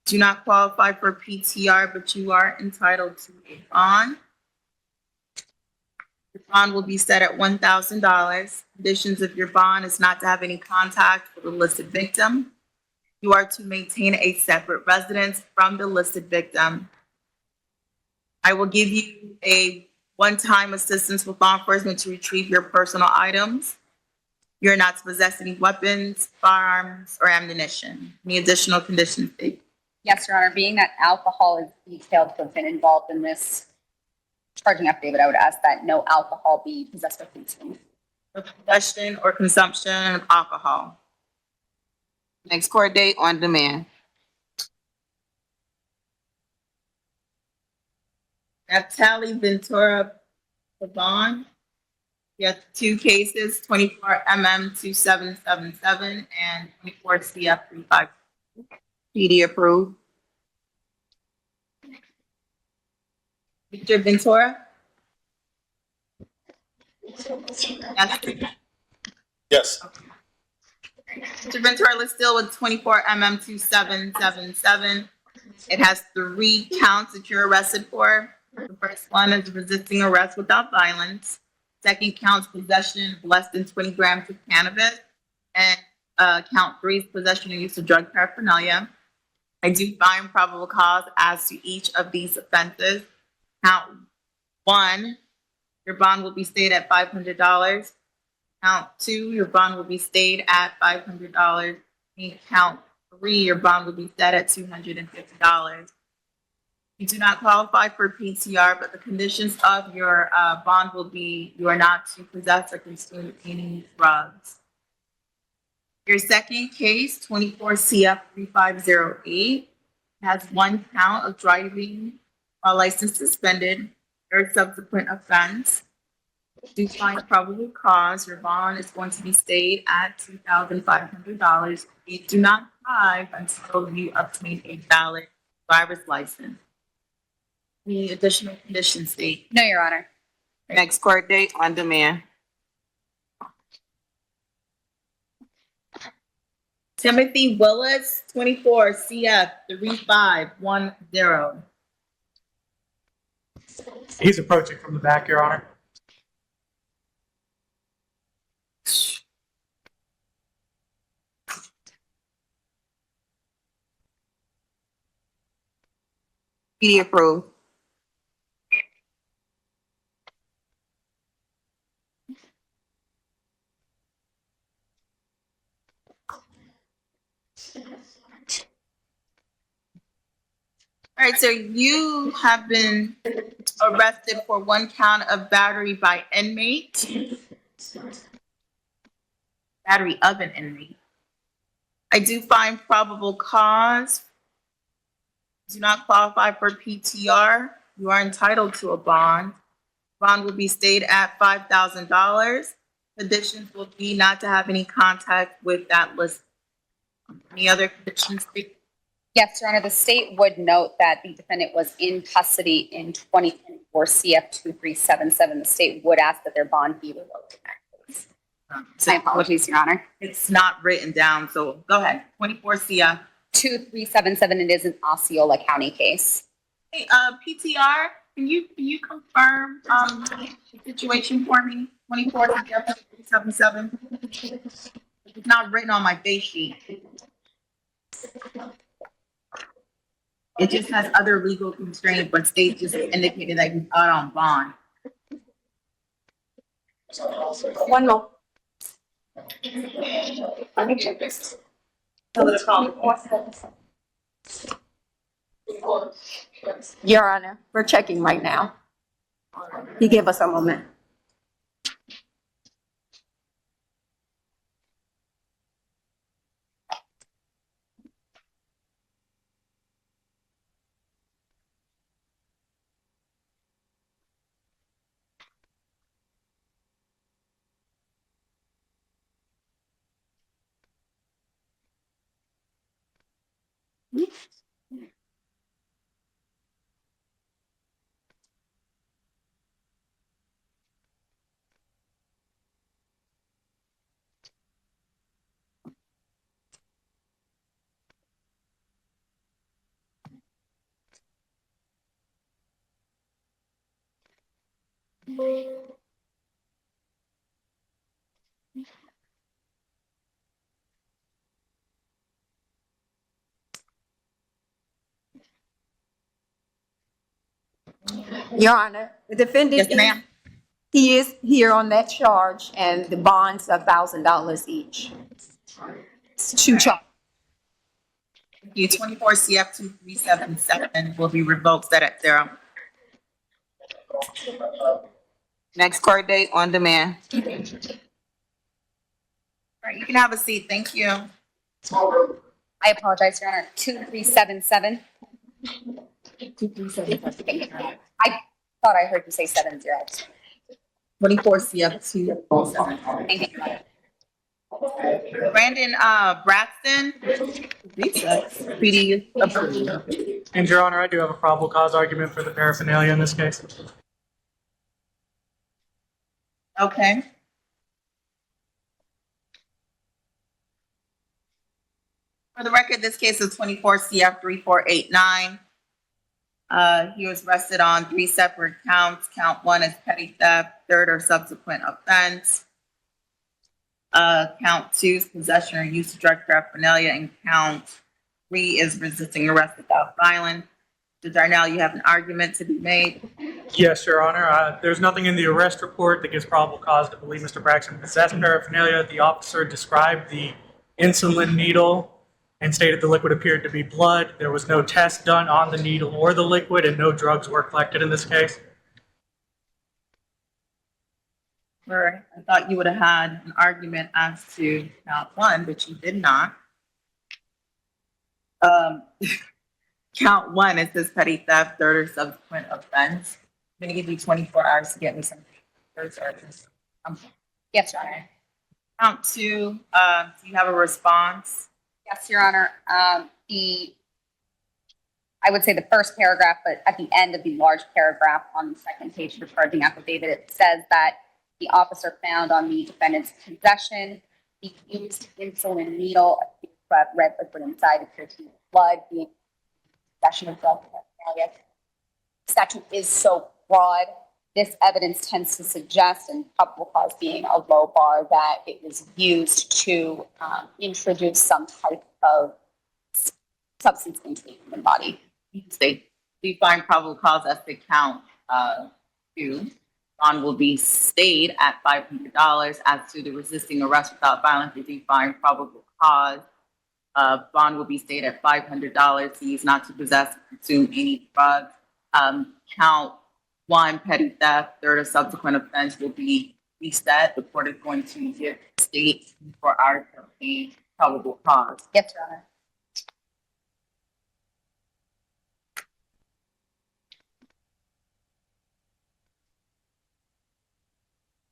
Do not qualify for PTR, but you are entitled to a bond. The bond will be set at $1,000. Conditions of your bond is not to have any contact with a listed victim. You are to maintain a separate residence from the listed victim. I will give you a one-time assistance with law enforcement to retrieve your personal items. You're not to possess any weapons, firearms, or ammunition. Any additional conditions? Yes, Your Honor. Being that alcohol is detailed to have been involved in this charging affidavit, I would ask that no alcohol be possessed or consumed. For possession or consumption of alcohol. Next court date on demand. Naftali Ventura Pavon. You have 2 cases, 24MM2777 and 24 CF35. PD approved. Victor Ventura? Yes. Mr. Ventura, let's deal with 24MM2777. It has 3 counts that you're arrested for. The first one is resisting arrest without violence. Second count's possession of less than 20 grams of cannabis. And count 3 is possession and use of drug paraphernalia. I do find probable cause as to each of these offenses. Count 1, your bond will be stayed at $500. Count 2, your bond will be stayed at $500. And count 3, your bond will be set at $250. You do not qualify for PTR, but the conditions of your bond will be you are not to possess or consume any drugs. Your second case, 24 CF 3508, has 1 count of driving while license suspended or subsequent offense. Do find probable cause, your bond is going to be stayed at $2,500. You do not drive until you obtain a valid driver's license. Any additional conditions, State? No, Your Honor. Next court date on demand. Timothy Willis, 24 CF 3510. He's approaching from the back, Your Honor. Be approved. All right, so you have been arrested for 1 count of battery by inmate. Battery of an inmate. I do find probable cause. Do not qualify for PTR. You are entitled to a bond. Bond will be stayed at $5,000. Conditions will be not to have any contact with that list. Any other conditions? Yes, Your Honor, the state would note that the defendant was in custody in 2024 CF 2377. The state would ask that their bond be revoked. My apologies, Your Honor. It's not written down, so go ahead. 24 CF. 2377, it is an Osceola County case. Hey, PTR, can you confirm the situation for me? 24 CF 377. It's not written on my face sheet. It just has other legal constraints, but state just indicated that he's out on bond. One more. Let me check this. Your Honor, we're checking right now. You give us a moment. Your Honor, the defendant Yes, ma'am. he is here on that charge, and the bonds are $1,000 each. It's 2 charges. You 24 CF 2377 will be revoked, set at 0. Next court date on demand. All right, you can have a seat. Thank you. I apologize, Your Honor. 2377. 2377. I thought I heard you say 70. 24 CF 277. Thank you, Your Honor. Brandon Braxton. PD approved. And Your Honor, I do have a probable cause argument for the paraphernalia in this case. Okay. For the record, this case is 24 CF 3489. He was arrested on 3 separate counts. Count 1 is petty theft, third or subsequent offense. Count 2 is possession or use of drug paraphernalia, and count 3 is resisting arrest without violence. Judge Darnell, you have an argument to be made. Yes, Your Honor. There's nothing in the arrest report that gives probable cause to believe Mr. Braxton possessed paraphernalia. The officer described the insulin needle and stated the liquid appeared to be blood. There was no test done on the needle or the liquid, and no drugs were collected in this case. I thought you would have had an argument as to count 1, but you did not. Count 1 is this petty theft, third or subsequent offense. I'm going to give you 24 hours to get me some charges. Yes, Your Honor. Count 2, do you have a response? Yes, Your Honor. I would say the first paragraph, but at the end of the large paragraph on the second page of the charging affidavit, it says that the officer found on the defendant's possession the used insulin needle, red liquid inside appeared to be blood, being possession of drug paraphernalia. The statute is so broad. This evidence tends to suggest, and probable cause being a low bar, that it was used to introduce some type of substance into the human body. State, do you find probable cause as to count 2? Bond will be stayed at $500. As to the resisting arrest without violence, if you find probable cause, bond will be stayed at $500. He is not to possess or consume any drugs. Count 1, petty theft, third or subsequent offense will be reset. The court is going to give the state for our probable cause. Yes, Your Honor.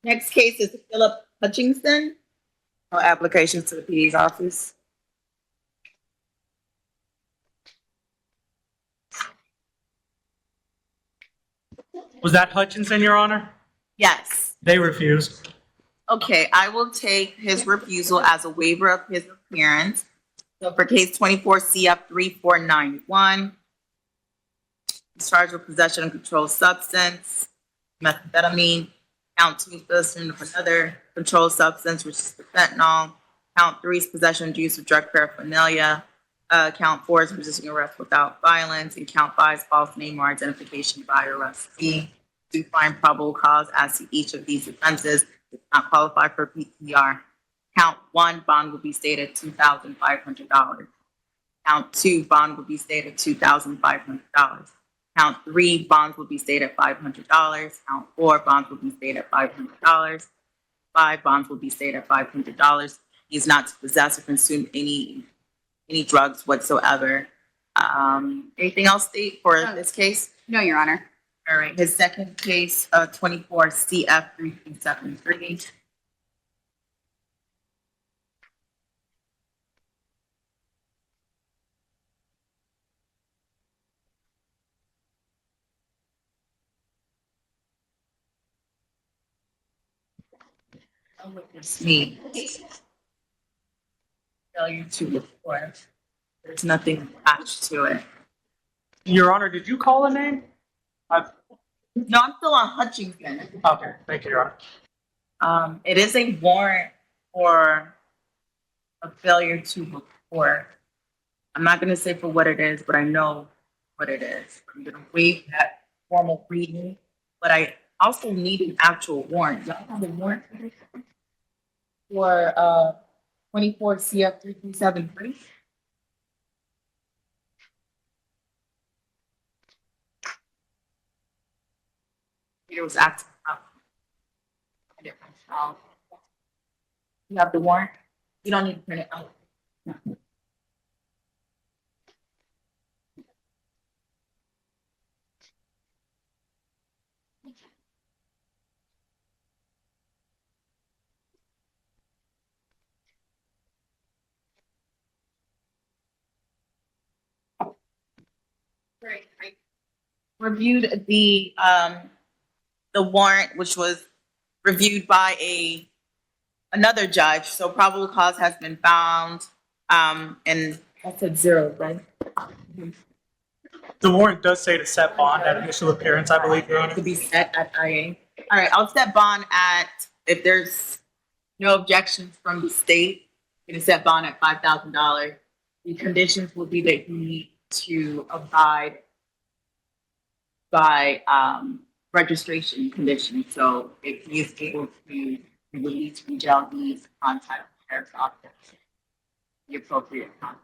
Next case is Philip Hutchinson. No applications to the PD's office. Was that Hutchinson, Your Honor? Yes. They refused. Okay, I will take his refusal as a waiver of his appearance. So for case 24 CF 3491, he's charged with possession of controlled substance, methamphetamine. Count 2 is possession of another controlled substance, which is the fentanyl. Count 3 is possession and use of drug paraphernalia. Count 4 is resisting arrest without violence. And count 5 is false name or identification by arrestee. Do find probable cause as to each of these offenses. Does not qualify for PPR. Count 1, bond will be stated at $2,500. Count 2, bond will be stated at $2,500. Count 3, bonds will be stated at $500. Count 4, bonds will be stated at $500. 5, bonds will be stated at $500. He is not to possess or consume any drugs whatsoever. Anything else, State, for this case? No, Your Honor. All right, his second case, 24 CF 3373. Witness me. Failure to report. There's nothing attached to it. Your Honor, did you call a name? No, I'm still on Hutchinson. Okay, thank you, Your Honor. It is a warrant for a failure to report. I'm not gonna say for what it is, but I know what it is. I'm gonna waive that formal reading, but I also need an actual warrant. Y'all have a warrant for 24 CF 3373? It was active. You have the warrant? You don't need to print it out. Right. I reviewed the warrant, which was reviewed by another judge. So probable cause has been found, and I said zero, right? The warrant does say to set bond at initial appearance, I believe, Your Honor. To be set at IA. All right, I'll set bond at, if there's no objections from the state, I'm gonna set bond at $5,000. The conditions will be that you need to abide by registration conditions. So if he is able to be released from jail, he needs to contact the sheriff's office, the appropriate contact.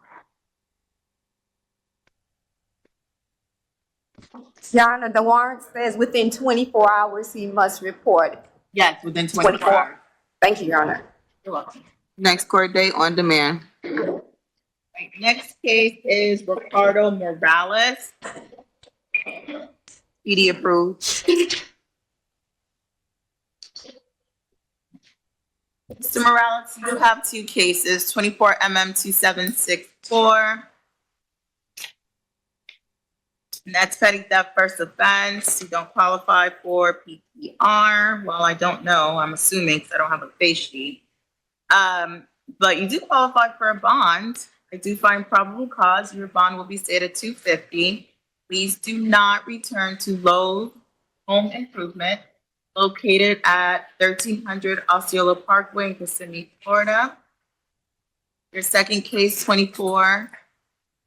Your Honor, the warrant says within 24 hours he must report. Yes, within 24 24. hours. Thank you, Your Honor. You're welcome. Next court date on demand. Right, next case is Ricardo Morales. PD approved. Mr. Morales, you have two cases, 24 MM 2764. And that's petty theft first offense. You don't qualify for PPR. Well, I don't know. I'm assuming because I don't have a face sheet. But you do qualify for a bond. I do find probable cause. Your bond will be stayed at $250. Please do not return to Lowe's Home Improvement located at 1300 Osceola Parkway in Kissimmee, Florida. Your second case, 24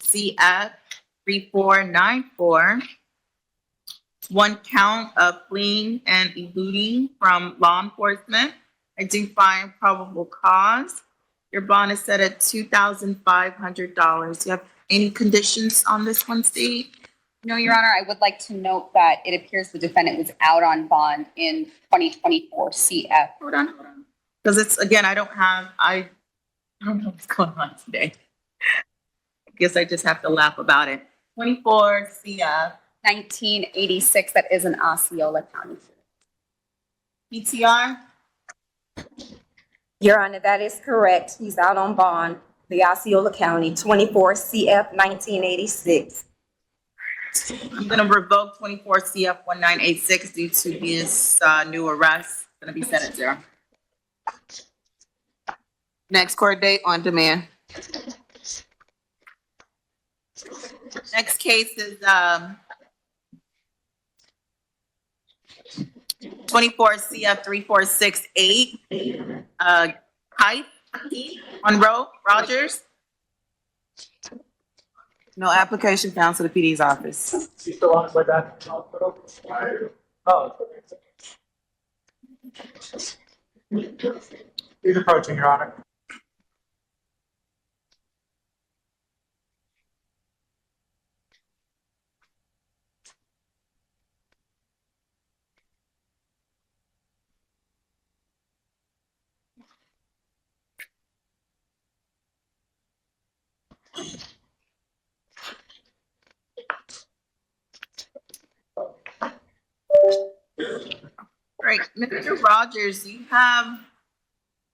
CF 3494. One count of fleeing and eluding from law enforcement. I do find probable cause. Your bond is set at $2,500. Do you have any conditions on this one, Steve? No, Your Honor, I would like to note that it appears the defendant was out on bond in 2024 CF. Hold on. Because it's, again, I don't know what's going on today. I guess I just have to laugh about it. 24 CF 1986, that is in Osceola County. PTR. Your Honor, that is correct. He's out on bond, the Osceola County, 24 CF 1986. I'm gonna revoke 24 CF 1986 due to his new arrest. Gonna be set at 0. Next court date on demand. Next case is 24 CF 3468. Hype Monroe Rogers. No application found to the PD's office. He's still on his way back to the hospital? Oh. He's approaching, Your Honor. Right, Mr. Rogers, you have a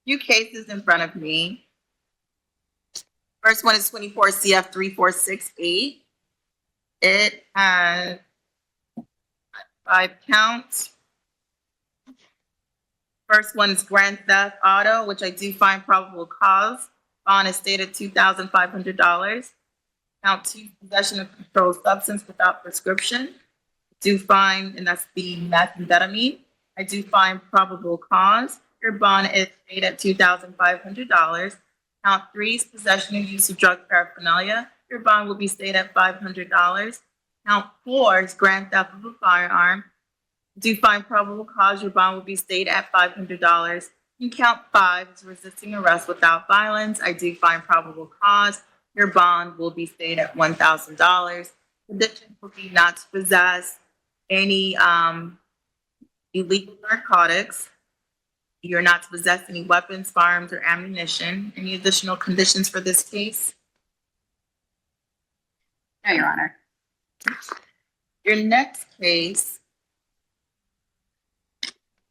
few cases in front of me. First one is 24 CF 3468. It has 5 counts. First one is grand theft auto, which I do find probable cause. Bond is stated $2,500. Count 2, possession of controlled substance without prescription. Do find, and that's the methamphetamine. I do find probable cause. Your bond is paid at $2,500. Count 3 is possession and use of drug paraphernalia. Your bond will be stayed at $500. Count 4 is grand theft of a firearm. Do find probable cause. Your bond will be stayed at $500. And count 5 is resisting arrest without violence. I do find probable cause. Your bond will be stayed at $1,000. Conditions will be not to possess any illegal narcotics. You're not to possess any weapons, firearms, or ammunition. Any additional conditions for this case? No, Your Honor. Your next case,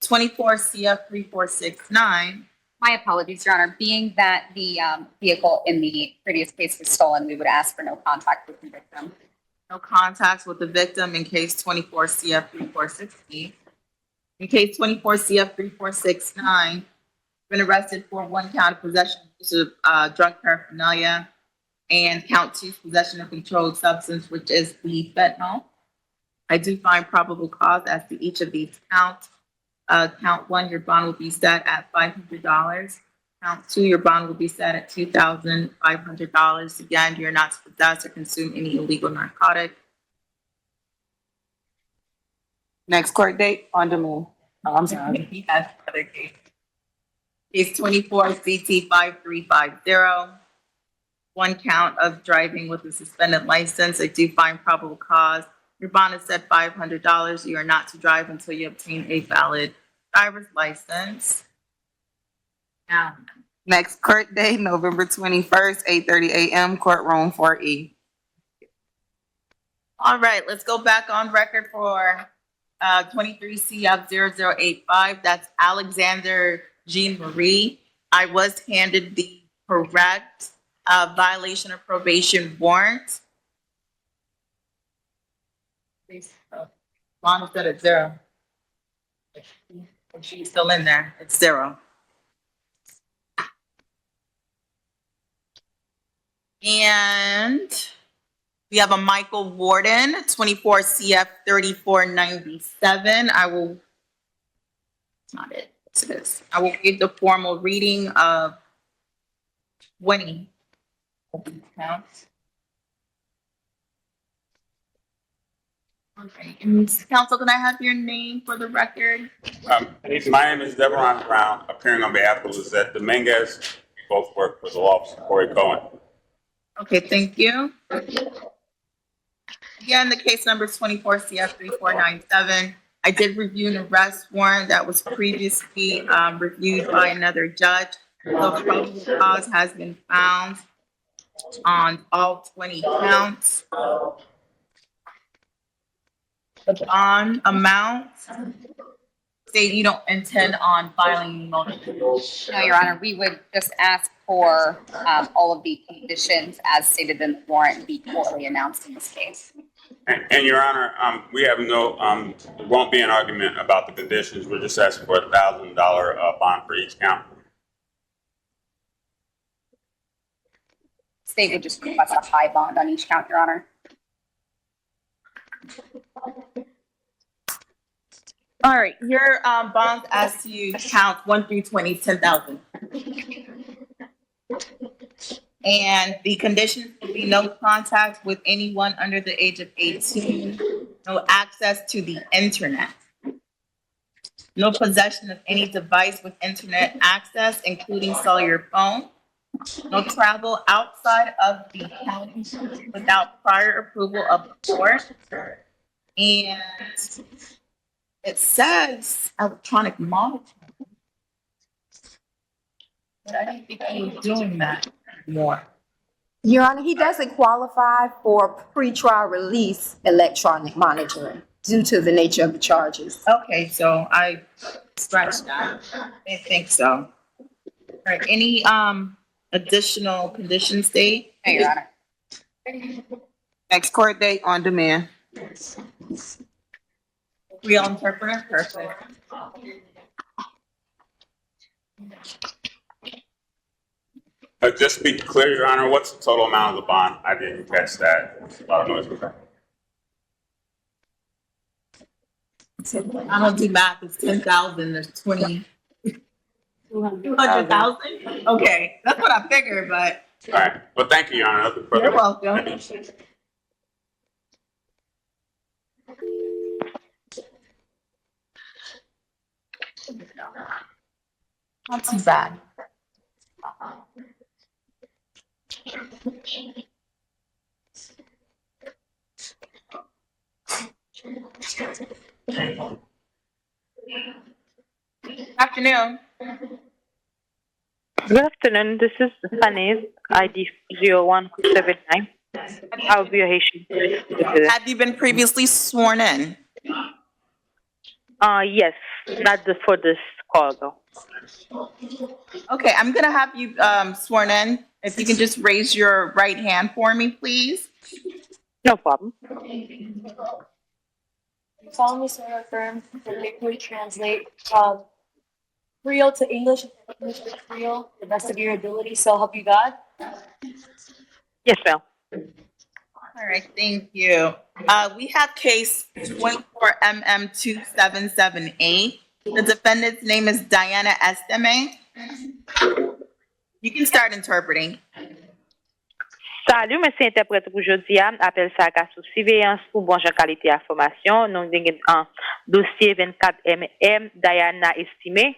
24 CF 3469. My apologies, Your Honor. Being that the vehicle in the previous case was stolen, we would ask for no contact with the victim. No contacts with the victim in case 24 CF 3460. In case 24 CF 3469, been arrested for 1 count of possession of drug paraphernalia. And count 2, possession of controlled substance, which is the fentanyl. I do find probable cause as to each of these counts. Count 1, your bond will be set at $500. Count 2, your bond will be set at $2,500. Again, you're not to possess or consume any illegal narcotic. Next court date on demand. Oh, I'm sorry. He has another case. Case 24 CT 5350. 1 count of driving with a suspended license. I do find probable cause. Your bond is set $500. You are not to drive until you obtain a valid driver's license. Now, Next court date, November 21st, 8:30 a.m., courtroom 4E. all right, let's go back on record for 23 CF 0085. That's Alexander Jeanmarie. I was handed the correct violation of probation warrant. Bond is set at 0. If she's still in there, it's 0. And we have a Michael Warden, 24 CF 3497. It's not it. It's this. I will give the formal reading of 20 of these counts. Okay, and counsel, can I have your name for the record? My name is Deveron Brown, appearing on behalf of Lizette Dominguez. We both work for the law office of Corey Cohen. Okay, thank you. Again, the case number is 24 CF 3497. I did review an arrest warrant that was previously reviewed by another judge. So probable cause has been found on all 20 counts. The bond amount, say you don't intend on filing motion. No, Your Honor, we would just ask for all of the conditions as stated in the warrant be clearly announced in this case. And Your Honor, we have no, there won't be an argument about the conditions. We're just asking for a $1,000 bond for each count. State would just request a high bond on each count, Your Honor. All right, your bonds as to count 1 through 20, 10,000. And the conditions will be no contact with anyone under the age of 18, no access to the internet, no possession of any device with internet access, including cellular phone, no travel outside of the county without prior approval of the court, and it says electronic monitoring. But I didn't think he was doing that more. Your Honor, he doesn't qualify for pretrial release electronic monitoring due to the nature of the charges. Okay, so I scratched that. I didn't think so. All right, any additional conditions, Dave? No, Your Honor. Next court date on demand. Real interpreter, perfect. Just to be clear, Your Honor, what's the total amount of the bond? I didn't catch that. There's a lot of noise. I don't do math, it's 10,000, there's 20. 200,000? Okay, that's what I figured, but All right, well, thank you, Your Honor. Nothing further. you're welcome. Not too bad. Afternoon. Good afternoon. This is Fernandez, ID 0179. I'll be a Haitian. Have you been previously sworn in? Yes, not for this call though. Okay, I'm gonna have you sworn in. If you can just raise your right hand for me, please. No problem. You solemnly swear or affirm that they would translate Creole to English and English to Creole to the best of your ability, so help you God? Yes, ma'am. All right, thank you. We have case 24MM2778. The defendant's name is Diana Esteme. You can start interpreting. Salut, monsieur interprète pour aujourd'hui. Appel ça à sous surveillance pour bon genre qualité information. Nous avons un dossier 24MM Diana estimé.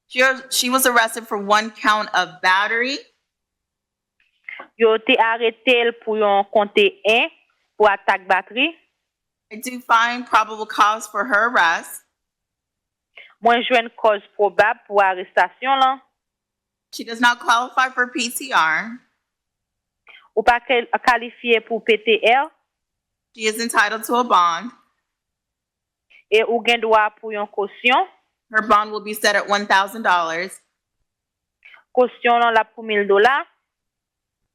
She was arrested for 1 count of battery. Yo été arrêté pour yon compter 1 pour attaque batterie. I do find probable cause for her arrest. Moi joue une cause probable pour arrestation là. She does not qualify for PCR. Ou pas qualifié pour PTR. She is entitled to a bond. Et ou gen droit pour yon caution. Her bond will be set at $1,000. Caution là la pour $1,000.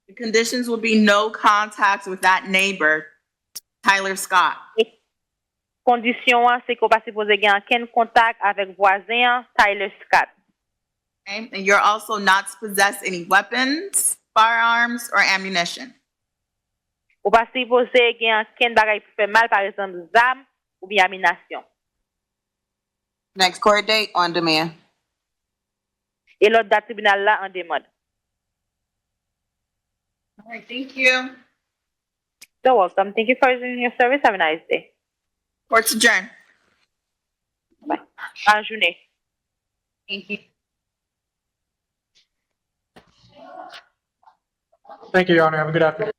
The conditions will be no contact with that neighbor, Tyler Scott. Condition c'est qu'on pas supposé gen aucun contact avec voisin Tyler Scott. Okay? And you're also not to possess any weapons, firearms, or ammunition. Ou pas supposé gen aucun bagay pour faire mal, par exemple zam ou bien amination. Next court date on demand. Et l'autre date tribunal là en demande. All right, thank you. You're welcome. Thank you for your service. Have a nice day. Court's adjourned. Bye. Bonne journée. Thank you. Thank you, Your Honor. Have a good afternoon.